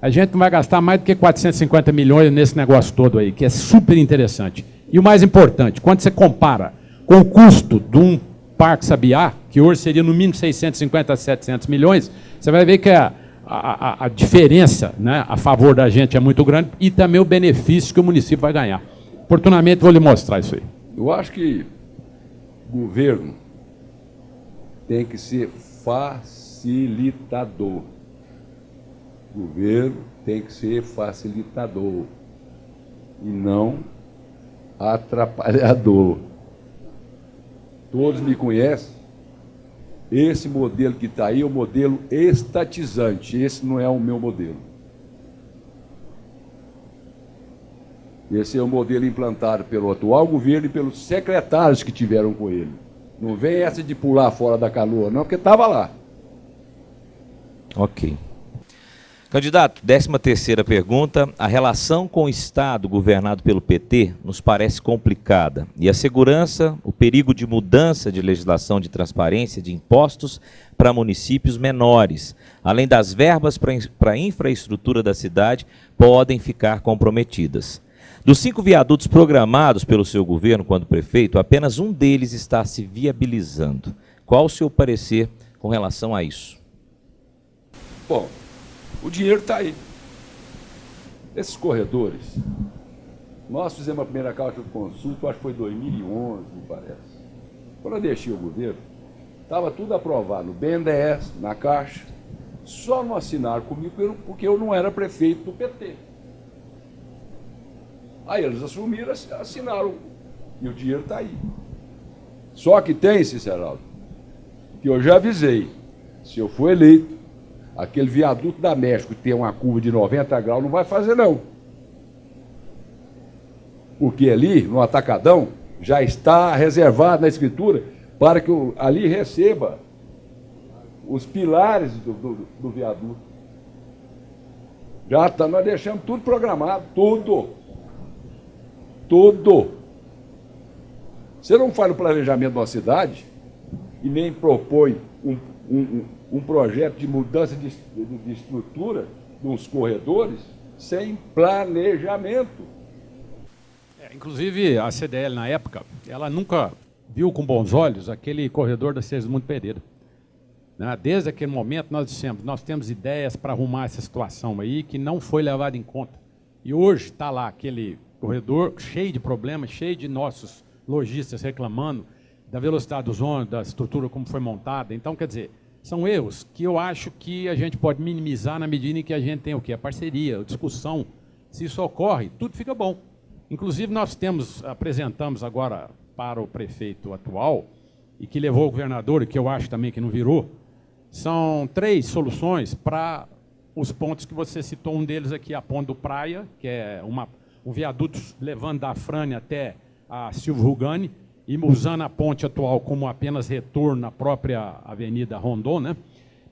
a gente não vai gastar mais do que 450 milhões nesse negócio todo aí, que é super interessante. E o mais importante, quando você compara com o custo de um Parque Sabiá, que hoje seria no mínimo 650 a 700 milhões, você vai ver que a diferença, né, a favor da gente é muito grande e também o benefício que o município vai ganhar. Oportunamente vou lhe mostrar isso aí. Eu acho que o governo tem que ser facilitador. O governo tem que ser facilitador e não atrapalhador. Todos me conhecem. Esse modelo que está aí é o modelo estatizante. Esse não é o meu modelo. Esse é o modelo implantado pelo atual governo e pelos secretários que tiveram com ele. Não vem essa de pular fora da canoa, não, porque estava lá. Ok. Candidato, 13ª pergunta. A relação com o Estado governado pelo PT nos parece complicada. E a segurança, o perigo de mudança de legislação de transparência de impostos para municípios menores, além das verbas para a infraestrutura da cidade, podem ficar comprometidas. Dos 5 viadutos programados pelo seu governo quando prefeito, apenas um deles está se viabilizando. Qual o seu parecer com relação a isso? Bom, o dinheiro está aí. Esses corredores, nós fizemos a primeira caixa de consulta, acho que foi em 2011, me parece. Quando eu deixei o governo, estava tudo aprovado no BNDES, na Caixa, só não assinaram comigo porque eu não era prefeito do PT. Aí eles assumiram, assinaram, e o dinheiro está aí. Só que tem, Ciceraldo, que eu já avisei, se eu for eleito, aquele viaduto da México que tem uma curva de 90 graus não vai fazer, não. Porque ali, no Atacadão, já está reservado na escritura para que ali receba os pilares do viaduto. Já está, nós deixamos tudo programado, tudo. Tudo. Você não faz o planejamento de uma cidade e nem propõe um projeto de mudança de estrutura dos corredores sem planejamento. Inclusive, a CDL, na época, ela nunca viu com bons olhos aquele corredor da Segismundo Pereira. Desde aquele momento, nós dissemos, nós temos ideias para arrumar essa situação aí que não foi levada em conta. E hoje está lá aquele corredor cheio de problemas, cheio de nossos lojistas reclamando da velocidade dos ônibus, da estrutura como foi montada. Então, quer dizer, são erros que eu acho que a gente pode minimizar na medida em que a gente tem o quê? A parceria, a discussão. Se isso ocorre, tudo fica bom. Inclusive, nós apresentamos agora para o prefeito atual, e que levou o governador, e que eu acho também que não virou, são 3 soluções para os pontos que você citou. Um deles aqui, a Ponte do Praia, que é um viaduto levando da Frane até a Silvio Rugani, e usando a ponte atual como apenas retorno na própria Avenida Rondon, né?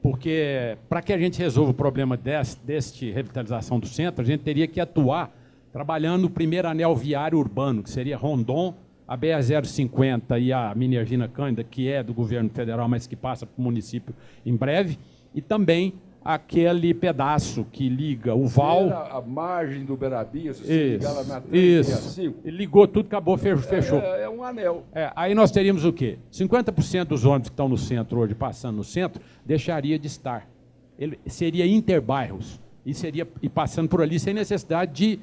Porque para que a gente resolva o problema deste revitalização do centro, a gente teria que atuar trabalhando o primeiro anel viário urbano, que seria Rondon, a BR-050 e a Minervina Cândida, que é do governo federal, mas que passa para o município em breve, e também aquele pedaço que liga o Val... A margem do Uberabinha, se você ligar lá na 365... Ele ligou tudo, acabou, fechou. É um anel. Aí nós teríamos o quê? 50% dos ônibus que estão no centro hoje, passando no centro, deixaria de estar. Ele seria interbairros, e passando por ali sem necessidade de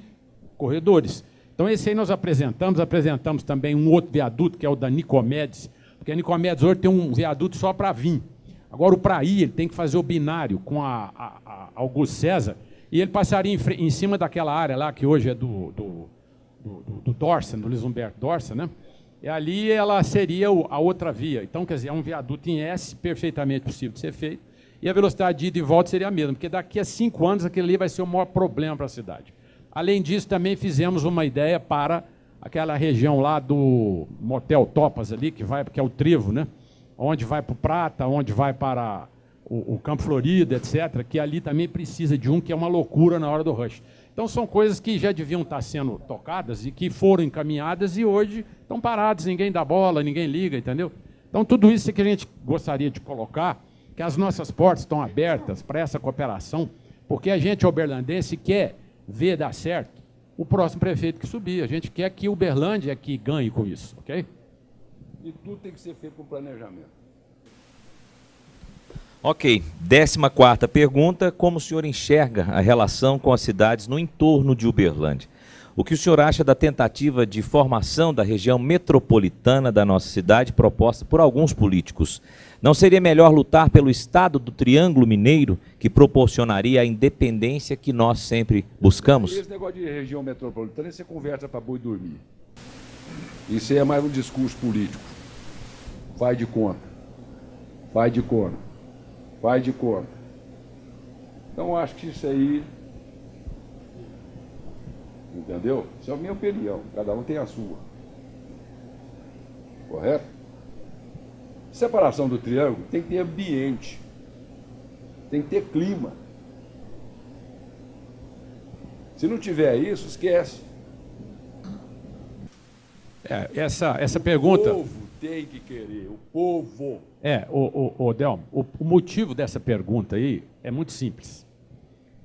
corredores. Então, esse aí nós apresentamos também um outro viaduto, que é o da Nicomedes, porque a Nicomedes hoje tem um viaduto só para vir. Agora, o para ir, ele tem que fazer o binário com a Augusto César, e ele passaria em cima daquela área lá, que hoje é do Dorsa, do Luiz Humberto Dorsa, né? E ali ela seria a outra via. Então, quer dizer, é um viaduto em S, perfeitamente possível de ser feito, e a velocidade de ida e volta seria a mesma, porque daqui a 5 anos aquele ali vai ser o maior problema para a cidade. Além disso, também fizemos uma ideia para aquela região lá do Motel Topas ali, que é o Trevo, né? Onde vai para o Prata, onde vai para o Campo Florida, etc., que ali também precisa de que é uma loucura na hora do rush. Então, são coisas que já deviam estar sendo tocadas e que foram encaminhadas e hoje estão paradas, ninguém dá bola, ninguém liga, entendeu? Então, tudo isso é que a gente gostaria de colocar, que as nossas portas estão abertas para essa cooperação, porque a gente, uberlandense, quer ver dar certo o próximo prefeito que subir. A gente quer que Uberlândia que ganhe com isso, ok? E tudo tem que ser feito com planejamento. Ok. 14ª pergunta. Como o senhor enxerga a relação com as cidades no entorno de Uberlândia? O que o senhor acha da tentativa de formação da região metropolitana da nossa cidade proposta por alguns políticos? Não seria melhor lutar pelo estado do Triângulo Mineiro, que proporcionaria a independência que nós sempre buscamos? Esse negócio de região metropolitana, você conversa para boi dormir. Isso aí é mais um discurso político. Faz de conta. Faz de conta. Faz de conta. Então, acho que isso aí... Entendeu? Isso é a minha opinião. Cada um tem a sua. Correto? Separação do triângulo tem que ter ambiente. Tem que ter clima. Se não tiver isso, esquece. Essa pergunta... O povo tem que querer. O povo. Delmo, o motivo dessa pergunta aí é muito simples.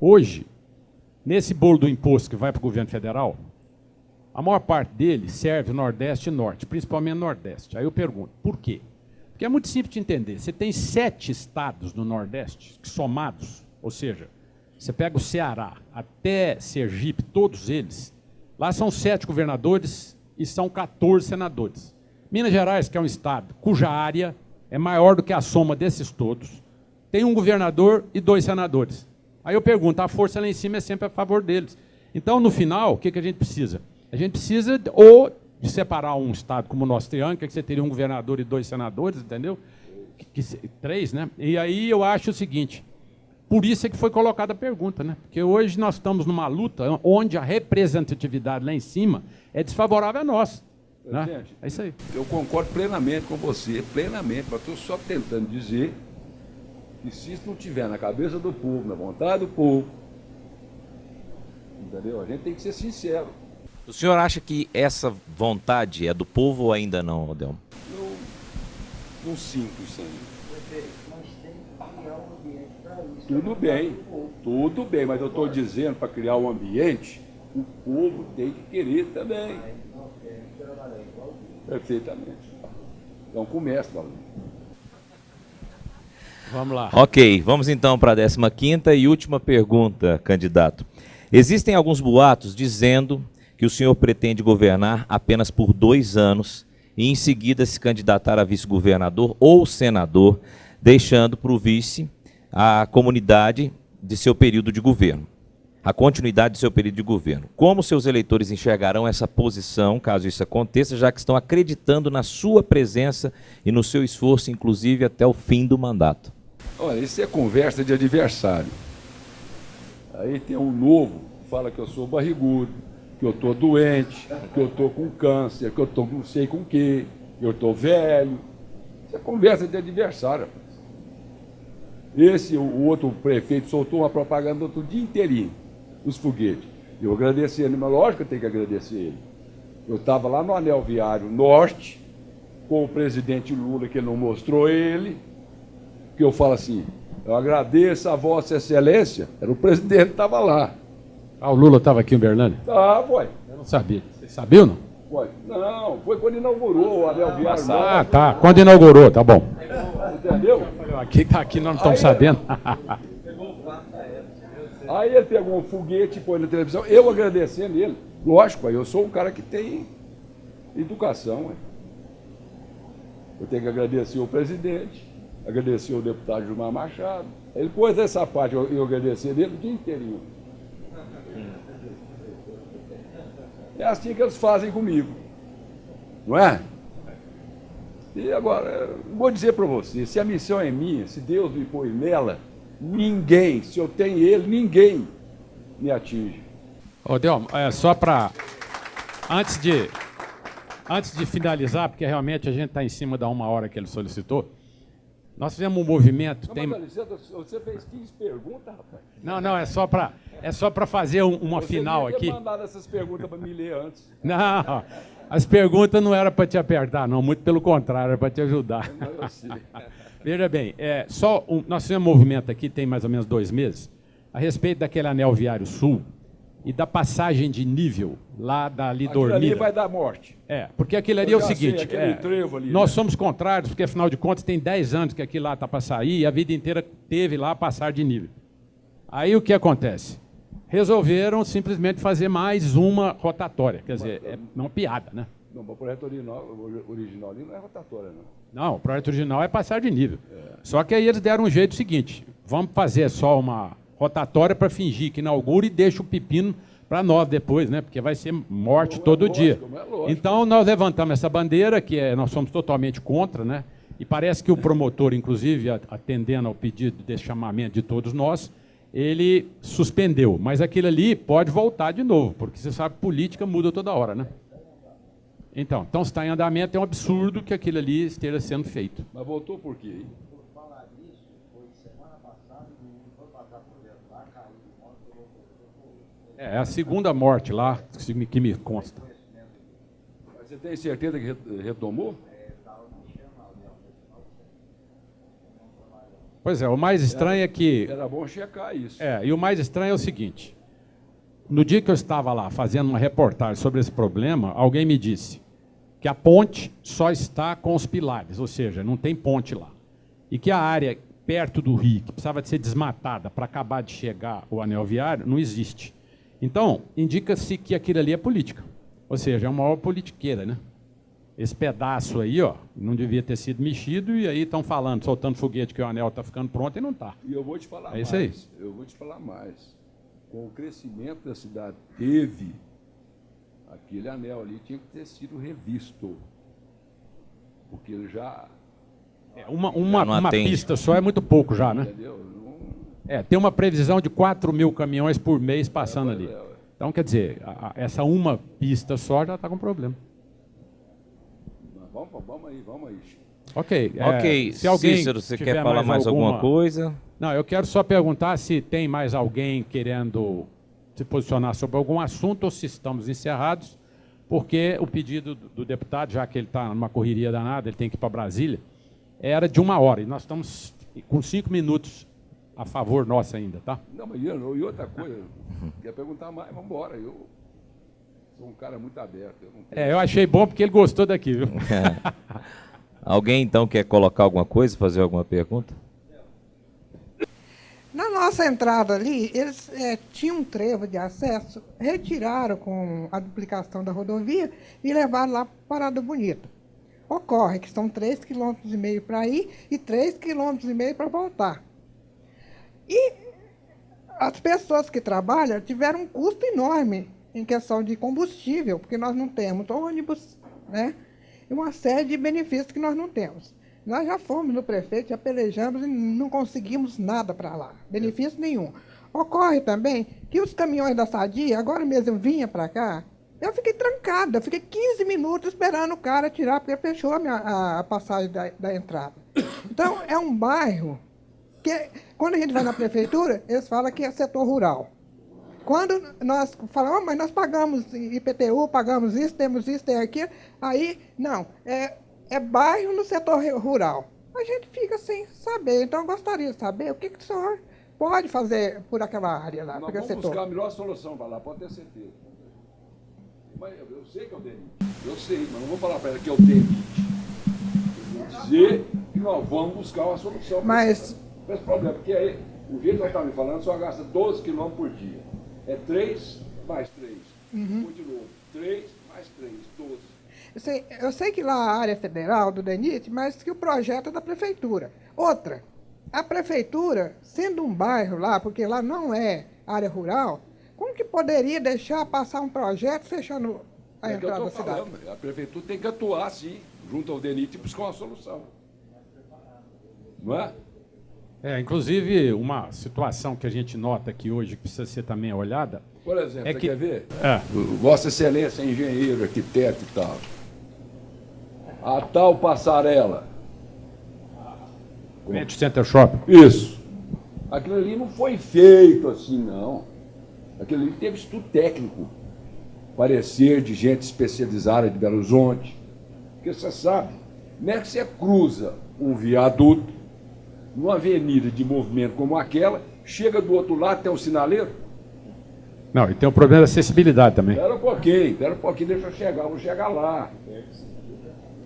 Hoje, nesse bolo do imposto que vai para o governo federal, a maior parte dele serve Nordeste e Norte, principalmente Nordeste. Aí eu pergunto, por quê? Porque é muito simples de entender. Você tem 7 estados no Nordeste somados, ou seja, você pega o Ceará até Sergipe, todos eles, lá são 7 governadores e são 14 senadores. Minas Gerais, que é um estado cuja área é maior do que a soma desses todos, tem um governador e 2 senadores. Aí eu pergunto, a força lá em cima é sempre a favor deles. Então, no final, o que a gente precisa? A gente precisa ou de separar um estado como o nosso triângulo, que você teria um governador e 2 senadores, entendeu? 3, né? E aí eu acho o seguinte, por isso é que foi colocada a pergunta, né? Porque hoje nós estamos numa luta onde a representatividade lá em cima é desfavorável a nós. Né? Gente, é isso aí. Eu concordo plenamente com você, plenamente, mas estou só tentando dizer que se isso não estiver na cabeça do povo, na vontade do povo, entendeu? A gente tem que ser sincero. O senhor acha que essa vontade é do povo ou ainda não, Adelmo? Eu não sinto isso aí. Mas tem que criar um ambiente para isso. Tudo bem, mas eu estou dizendo para criar um ambiente, o povo tem que querer também. Perfeitamente. Então começa, Paulo. Vamos lá. Ok, vamos então para a 15ª e última pergunta, candidato. Existem alguns boatos dizendo que o senhor pretende governar apenas por 2 anos e em seguida se candidatar a vice-governador ou senador, deixando para o vice a comunidade de seu período de governo, a continuidade de seu período de governo. Como seus eleitores enxergarão essa posição, caso isso aconteça, já que estão acreditando na sua presença e no seu esforço, inclusive até o fim do mandato? Olha, isso é conversa de adversário. Aí tem um novo que fala que eu sou barrigudo, que eu estou doente, que eu estou com câncer, que eu estou não sei com o quê, que eu estou velho. Isso é conversa de adversário. O outro prefeito soltou uma propaganda outro dia inteirinho, os foguetes. Eu agradeci ele, mas lógico que eu tenho que agradecer ele. Eu estava lá no Anel Viário Norte, com o presidente Lula, que não mostrou ele, que eu falo assim, eu agradeço a Vossa Excelência, era o presidente que estava lá. Ah, o Lula estava aqui em Uberlândia? Tá, foi. Eu não sabia. Você sabia ou não? Foi. Não, foi quando inaugurou o Anel Viário Norte. Ah, tá. Quando inaugurou, tá bom. Entendeu? Aqui nós não estamos sabendo. Aí ele pegou um foguete e pôs na televisão, eu agradecendo ele. Lógico, eu sou um cara que tem educação. Eu tenho que agradecer o presidente, agradecer o deputado Gilmar Machado. Ele pôs essa parte, eu agradecer dele o dia inteirinho. É assim que eles fazem comigo, não é? E agora, vou dizer para você, se a missão é minha, se Deus me põe nela, ninguém, se eu tenho ele, ninguém me atinge. Ô, Delmo, só para... Antes de finalizar, porque realmente a gente está em cima da 1 hora que ele solicitou, nós fizemos um movimento... Não, mas, você fez 15 perguntas, rapaz. Não, é só para fazer uma final aqui. Você mandado essas perguntas para me ler antes. Não, as perguntas não eram para te apertar, não, muito pelo contrário, era para te ajudar. Eu sei. Veja bem, nós fizemos um movimento aqui, tem mais ou menos 2 meses, a respeito daquele anel viário sul e da passagem de nível lá dali Aquilo ali Dormida. vai dar morte. Porque aquilo ali é o seguinte, aquele trevo ali, nós né? somos contrários, porque afinal de contas tem 10 anos que aquilo lá está para sair e a vida inteira teve lá passar de nível. Aí o que acontece? Resolveram simplesmente fazer mais uma rotatória, quer dizer, é uma piada, né? Não, mas o projeto original ali não é rotatória, não. Não, o projeto original é passar de nível. Só que aí eles deram um jeito seguinte, vamos fazer só uma rotatória para fingir que inaugura e deixa o pepino para nós depois, né? Porque vai ser morte todo dia. Então nós levantamos essa bandeira, que nós somos totalmente contra, né? E parece que o promotor, inclusive, atendendo ao pedido desse chamamento de todos nós, ele suspendeu. Mas aquilo ali pode voltar de novo, porque você sabe que política muda toda hora, né? Então se está em andamento, é um absurdo que aquilo ali esteja sendo feito. Mas voltou por quê? Por falar nisso, foi semana passada, foi passar por dentro lá, caiu, É a segunda morte lá que me consta. Mas você tem certeza que retomou? Pois é, o mais estranho é que... Era bom checar isso. E o mais estranho é o seguinte, no dia que eu estava lá fazendo uma reportagem sobre esse problema, alguém me disse que a ponte só está com os pilares, ou seja, não tem ponte lá. E que a área perto do rio, que precisava de ser desmatada para acabar de chegar o anel viário, não existe. Então, indica-se que aquilo ali é política, ou seja, é uma obra politiqueira, né? Esse pedaço aí, ó, não devia ter sido mexido, e aí estão falando, soltando foguete que o anel está ficando pronto e não está. E eu vou te falar isso aí. Eu vou te falar mais. Com o crescimento da cidade teve, aquele anel ali tinha que ter sido revisto. Porque ele já... Uma pista só é muito pouco já, né? Entendeu? Não... Tem uma previsão de 4.000 caminhões por mês passando ali. Então, quer dizer, essa uma pista só já está com problema. Vamos aí. Ok. Se alguém Cícero, você quer falar mais alguma coisa? Não, eu quero só perguntar se tem mais alguém querendo se posicionar sobre algum assunto ou se estamos encerrados, porque o pedido do deputado, já que ele está numa correria danada, ele tem que ir para Brasília, era de 1 hora, e nós estamos com 5 minutos a favor nosso ainda, tá? Não, mas e outra coisa, quer perguntar mais, vamos embora. Eu sou um cara muito aberto. Eu achei bom porque ele gostou daqui, viu? Alguém, então, quer colocar alguma coisa, fazer alguma pergunta? Na nossa entrada ali, eles tinham um trevo de acesso, retiraram com a duplicação da rodovia e levaram lá para Parada Bonita. Ocorre que são 3,5 km para ir e 3,5 km para voltar. E as pessoas que trabalham tiveram um custo enorme em questão de combustível, porque nós não temos ônibus, né? E uma série de benefícios que nós não temos. Nós já fomos no prefeito, já pelejamos e não conseguimos nada para lá, benefício nenhum. Ocorre também que os caminhões da Sadia, agora mesmo vinha para cá, eu fiquei trancada, fiquei 15 minutos esperando o cara tirar, porque fechou a passagem da entrada. Então, é um bairro que, quando a gente vai na prefeitura, eles falam que é setor rural. Quando nós falamos, mas nós pagamos IPTU, pagamos isso, temos isso, tem aquilo, aí, não, é bairro no setor rural. A gente fica sem saber. Então, eu gostaria de saber o que o senhor pode fazer por aquela área lá, por aquele Nós vamos setor. buscar a melhor solução para lá, pode ter certeza. Mas eu sei que é o DENIT. Eu sei, mas não vou falar para ela que é o DENIT. Eu vou dizer que nós vamos buscar uma solução para esse problema. Porque aí, o jeito que nós estamos falando, só gasta 12 km por dia. É 3 mais 3. Depois de novo. 3 mais 3, 12. Eu sei que lá a área federal do DENIT, mas que o projeto é da prefeitura. Outra, a prefeitura, sendo um bairro lá, porque lá não é área rural, como que poderia deixar passar um projeto fechando a entrada da cidade? A prefeitura tem que atuar, sim, junto ao DENIT e buscar uma solução. Não é? Inclusive, uma situação que a gente nota aqui hoje, que precisa ser também olhada... Por exemplo, você quer ver? Vossa Excelência é engenheiro, arquiteto e tal. A tal passarela. Frente Center Shopping. Isso. Aquilo ali não foi feito assim, não. Aquilo ali teve estudo técnico. Parecer de gente especializada de Belo Horizonte. Porque você sabe, como é que você cruza um viaduto numa avenida de movimento como aquela, chega do outro lado, tem um sinaleiro? Não, e tem o problema da acessibilidade também. Espera um pouquinho, deixa eu chegar, vou chegar lá.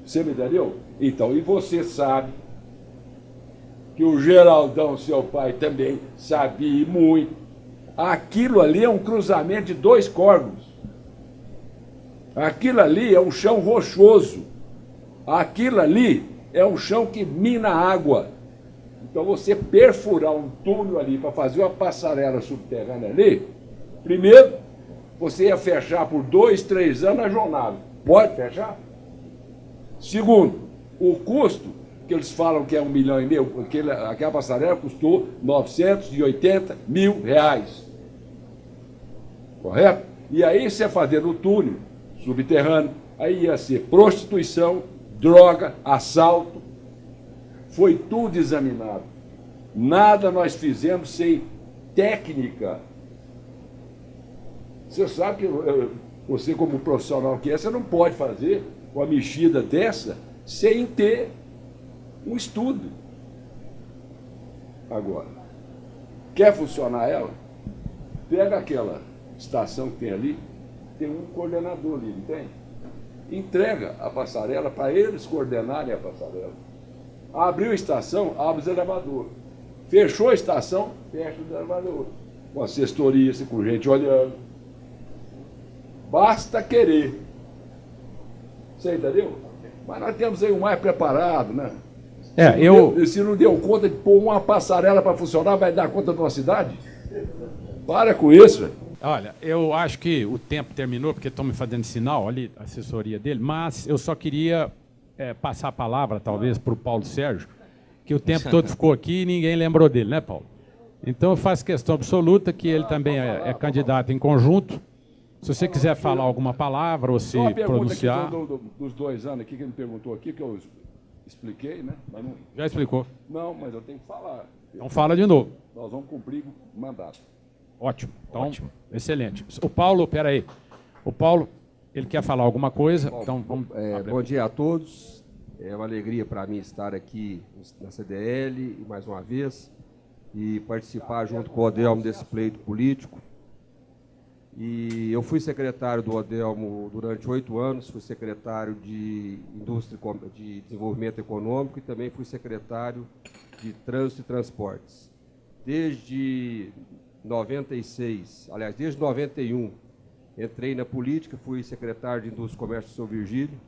Você me entendeu? Então, e você sabe que o Geraldão, seu pai, também sabia muito. Aquilo ali é um cruzamento de 2 córregos. Aquilo ali é um chão rochoso. Aquilo ali é um chão que mina água. Então, você perfurar um túnel ali para fazer uma passarela subterrânea ali, primeiro, você ia fechar por 2, 3 anos a jornada. Pode fechar? Segundo, o custo, que eles falam que é 1,5 milhão, aquela passarela custou R$980 mil. Correto? E aí você fazer no túnel subterrâneo, aí ia ser prostituição, droga, assalto. Foi tudo examinado. Nada nós fizemos sem técnica. Você sabe que você, como profissional que é, você não pode fazer uma mexida dessa sem ter um estudo. Agora, quer funcionar ela? Pega aquela estação que tem ali, tem um coordenador ali, não tem? Entrega a passarela para eles coordenarem a passarela. Abriu a estação, abre os elevadores. Fechou a estação, fecha os elevadores. Com assessoria, com gente olhando. Basta querer. Você entendeu? Mas nós temos aí um mais preparado, né? Se não deu conta de pôr uma passarela para funcionar, vai dar conta de uma cidade? Para com isso. Olha, eu acho que o tempo terminou, porque estão me fazendo sinal ali, a assessoria dele, mas eu só queria passar a palavra, talvez, para o Paulo Sérgio, que o tempo todo ficou aqui e ninguém lembrou dele, né, Paulo? Então, eu faço questão absoluta que ele também é candidato em conjunto. Se você quiser falar alguma palavra ou se pronunciar... Aqui dos 2 anos aqui, que ele me perguntou aqui, que eu expliquei, né? Mas não... Já explicou. Não, mas eu tenho que falar. Então fala de novo. Nós vamos cumprir o mandato. Ótimo. Então, ótimo. Excelente. O Paulo, peraí. O Paulo, ele quer falar alguma coisa, então vamos... Bom dia a todos. É uma alegria para mim estar aqui na CDL, mais uma vez, e participar junto com o Odelmo desse pleito político. E eu fui secretário do Odelmo durante 8 anos, fui secretário de Indústria de Desenvolvimento Econômico e também fui secretário de Trânsito e Transportes. Desde 96, aliás, desde 91, entrei na política, fui secretário de Indústria e Comércio de São Virgílio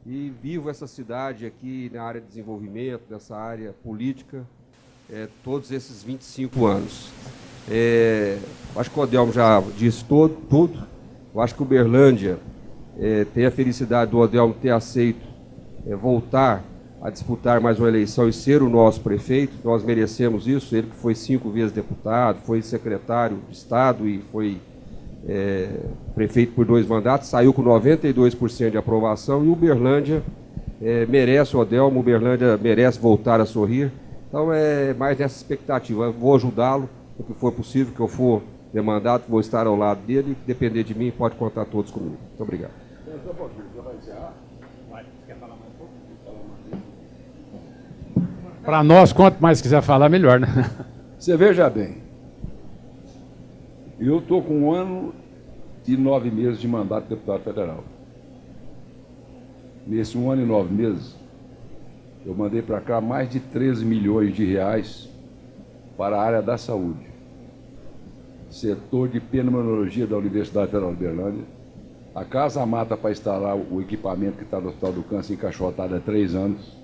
e vivo essa cidade aqui na área de desenvolvimento, nessa área política, todos esses 25 anos. Acho que o Odelmo já disse tudo. Eu acho que o Uberlândia tem a felicidade do Odelmo ter aceito voltar a disputar mais uma eleição e ser o nosso prefeito. Nós merecemos isso. Ele que foi 5 vezes deputado, foi secretário de Estado e foi prefeito por 2 mandatos, saiu com 92% de aprovação e o Uberlândia merece o Odelmo, o Uberlândia merece voltar a sorrir. Então é mais nessa expectativa. Eu vou ajudá-lo no que for possível, que eu for demandado, vou estar ao lado dele, e depender de mim, pode contar todos comigo. Muito obrigado. Para nós, quanto mais quiser falar, melhor, né? Você veja bem, eu estou com 1 ano e 9 meses de mandato de deputado federal. Nesse 1 ano e 9 meses, eu mandei para cá mais de 13 milhões de reais para a área da saúde. Setor de pneumologia da Universidade Federal de Uberlândia, a Casa Mata para instalar o equipamento que está no Hospital do Câncer encaixotado há 3 anos,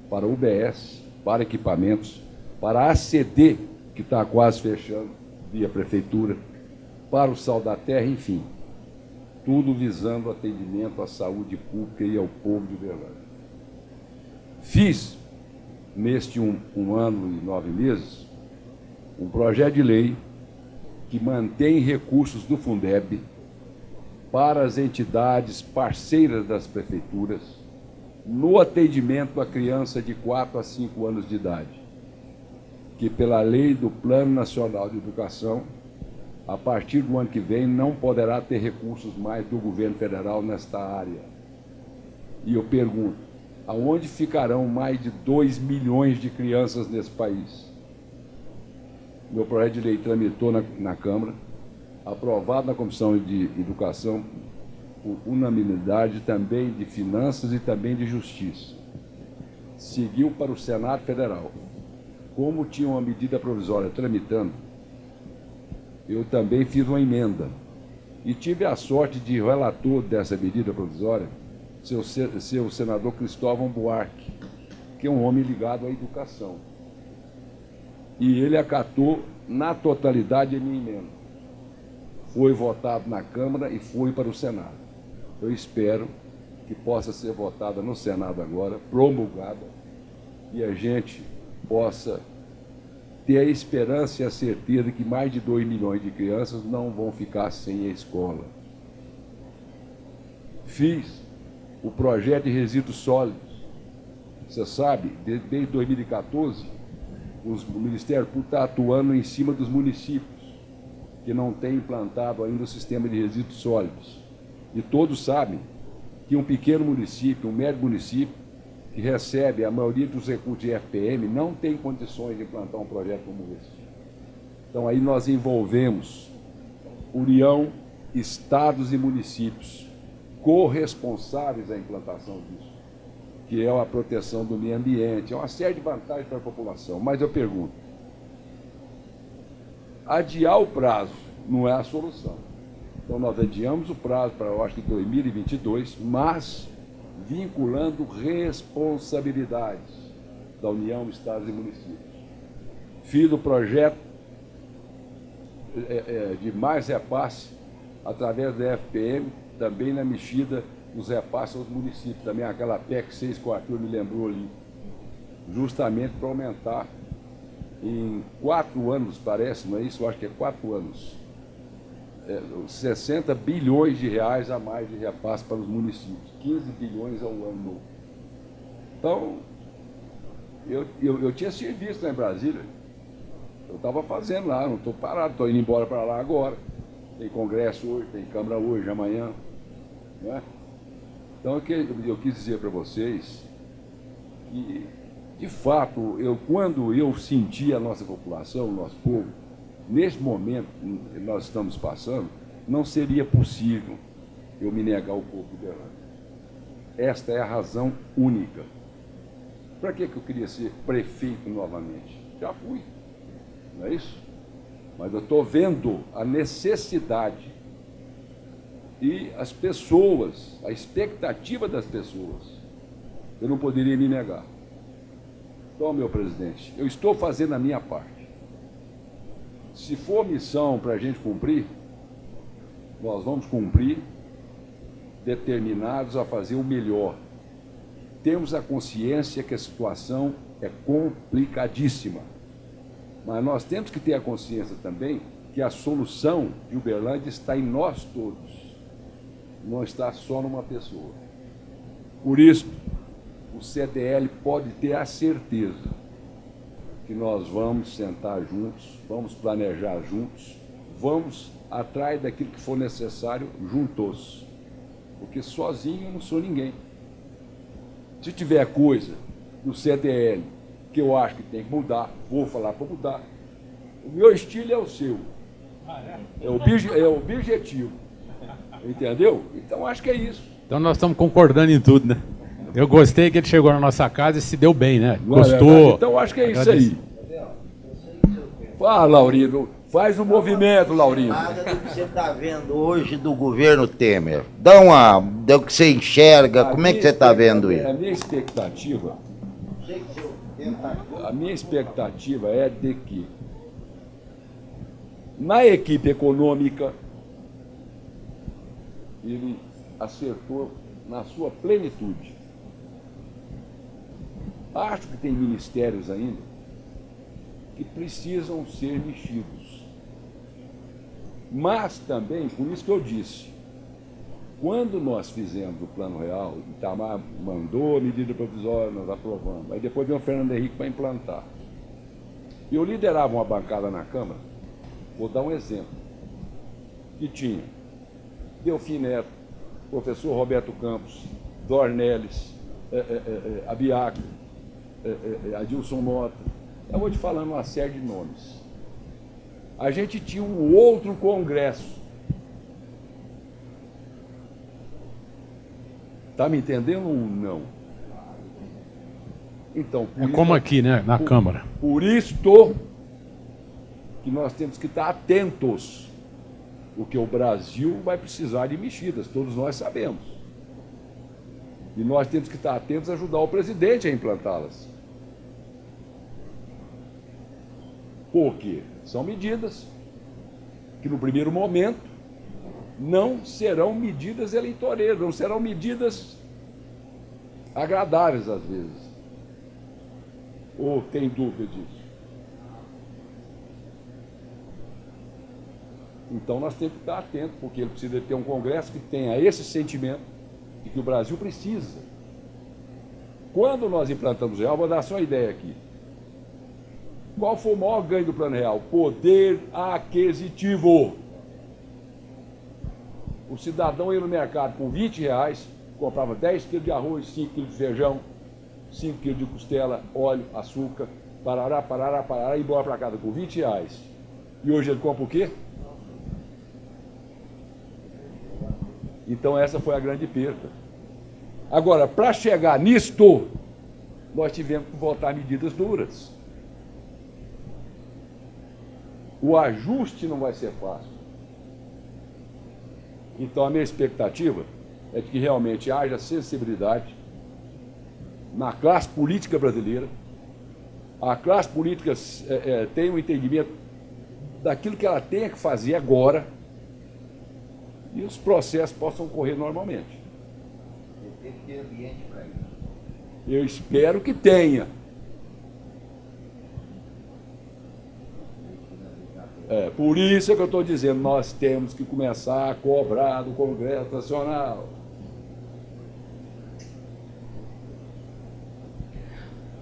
para UBS, para equipamentos, para a ACD, que está quase fechando, via prefeitura, para o Sal da Terra, enfim. Tudo visando atendimento à saúde pública e ao povo de Uberlândia. Fiz, neste 1 ano e 9 meses, um projeto de lei que mantém recursos do Fundeb para as entidades parceiras das prefeituras no atendimento à criança de 4 a 5 anos de idade, que pela lei do Plano Nacional de Educação, a partir do ano que vem, não poderá ter recursos mais do governo federal nesta área. E eu pergunto, aonde ficarão mais de 2 milhões de crianças nesse país? Meu projeto de lei tramitou na Câmara, aprovado na Comissão de Educação, por unanimidade também de Finanças e também de Justiça. Seguiu para o Senado Federal. Como tinha uma medida provisória tramitando, eu também fiz uma emenda. E tive a sorte de relator dessa medida provisória, seu senador Cristóvão Buarque, que é um homem ligado à educação. E ele acatou na totalidade a minha emenda. Foi votado na Câmara e foi para o Senado. Eu espero que possa ser votada no Senado agora, promulgada, e a gente possa ter a esperança e a certeza que mais de 2 milhões de crianças não vão ficar sem a escola. Fiz o projeto de resíduos sólidos. Você sabe, desde 2014, o Ministério Público está atuando em cima dos municípios que não têm implantado ainda o sistema de resíduos sólidos. E todos sabem que um pequeno município, um médio município, que recebe a maioria dos recursos de FPM, não tem condições de implantar um projeto como esse. Então, aí nós envolvemos União, estados e municípios corresponsáveis à implantação disso, que é a proteção do meio ambiente, é uma série de vantagens para a população. Mas eu pergunto, adiar o prazo não é a solução. Então, nós adiamos o prazo para, eu acho que 2022, mas vinculando responsabilidades da União, estados e municípios. Fiz o projeto de mais repasse através da FPM, também na mexida dos repasses aos municípios, também aquela PEC 6 que o Arthur me lembrou ali, justamente para aumentar em 4 anos, parece, não é isso? Eu acho que é 4 anos. 60 bilhões de reais a mais de repasse para os municípios, 15 bilhões ao ano novo. Então, eu tinha serviço lá em Brasília, eu estava fazendo lá, não estou parado, estou indo embora para lá agora. Tem congresso hoje, tem Câmara hoje, amanhã. Né? Então, eu quis dizer para vocês que, de fato, quando eu senti a nossa população, o nosso povo, neste momento que nós estamos passando, não seria possível eu me negar ao povo de Uberlândia. Esta é a razão única. Para que eu queria ser prefeito novamente? Já fui, não é isso? Mas eu estou vendo a necessidade e as pessoas, a expectativa das pessoas, eu não poderia me negar. Então, meu presidente, eu estou fazendo a minha parte. Se for missão para a gente cumprir, nós vamos cumprir, determinados a fazer o melhor. Temos a consciência que a situação é complicadíssima, mas nós temos que ter a consciência também que a solução de Uberlândia está em nós todos, não está só numa pessoa. Por isso, o CDL pode ter a certeza que nós vamos sentar juntos, vamos planejar juntos, vamos atrás daquilo que for necessário juntos. Porque sozinho eu não sou ninguém. Se tiver coisa do CDL que eu acho que tem que mudar, vou falar para mudar. O meu estilo é o seu. É o objetivo. Entendeu? Então acho que é isso. Então nós estamos concordando em tudo, né? Eu gostei que ele chegou na nossa casa e se deu bem, né? Não é Gostou. verdade? Então acho que é isso aí. Fala, Laurindo. Faz um movimento, Laurindo. Nada do que você está vendo hoje do governo Temer. Dá o que você enxerga, como é que você está vendo isso? A minha expectativa é de que na equipe econômica ele acertou na sua plenitude. Acho que tem ministérios ainda que precisam ser mexidos. Mas também, por isso que eu disse, quando nós fizemos o Plano Real, o Itamar mandou a medida provisória, nós aprovamos. Aí depois veio o Fernando Henrique para implantar. Eu liderava uma bancada na Câmara, vou dar um exemplo, que tinha Delfim Neto, professor Roberto Campos, Dornelles, Abiaco, Adilson Mota. Eu vou te falando uma série de nomes. A gente tinha um outro congresso. Está me entendendo ou não? Então, É como aqui, né? Na Câmara. Por isto que nós temos que estar atentos. Porque o Brasil vai precisar de mexidas, todos nós sabemos. E nós temos que estar atentos a ajudar o presidente a implantá-las. Por quê? São medidas que, no primeiro momento, não serão medidas eleitoreiras, não serão medidas agradáveis, às vezes. Ou tem dúvida disso? Então, nós temos que estar atentos, porque ele precisa ter um Congresso que tenha esse sentimento de que o Brasil precisa. Quando nós implantamos o real, vou dar só uma ideia aqui. Qual foi o maior ganho do Plano Real? Poder aquisitivo. O cidadão ia no mercado com R$20, comprava 10 quilos de arroz, 5 quilos de feijão, 5 quilos de costela, óleo, açúcar, parará, e embora para casa com R$20. E hoje ele compra o quê? Então essa foi a grande perda. Agora, para chegar nisto, nós tivemos que votar medidas duras. O ajuste não vai ser fácil. Então a minha expectativa é de que realmente haja sensibilidade na classe política brasileira. A classe política tenha um entendimento daquilo que ela tem que fazer agora e os processos possam correr normalmente. Tem que ter ambiente para isso. Eu espero que tenha. Por isso é que eu estou dizendo, nós temos que começar a cobrar do Congresso Nacional.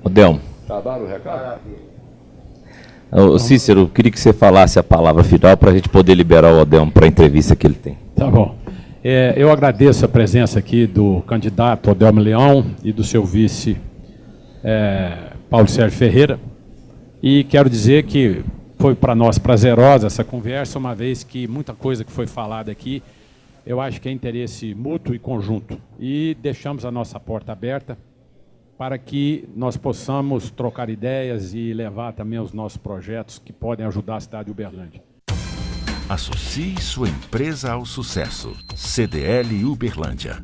Odelmo. Acabaram o recado? Ô, Cícero, eu queria que você falasse a palavra final para a gente poder liberar o Odelmo para a entrevista que ele tem. Tá bom. Eu agradeço a presença aqui do candidato Odelmo Leão e do seu vice, Paulo Sérgio Ferreira. E quero dizer que foi para nós prazerosa essa conversa, uma vez que muita coisa que foi falada aqui, eu acho que é interesse mútuo e conjunto. E deixamos a nossa porta aberta para que nós possamos trocar ideias e levar também os nossos projetos que podem ajudar a cidade de Uberlândia. Associe sua empresa ao sucesso. CDL Uberlândia.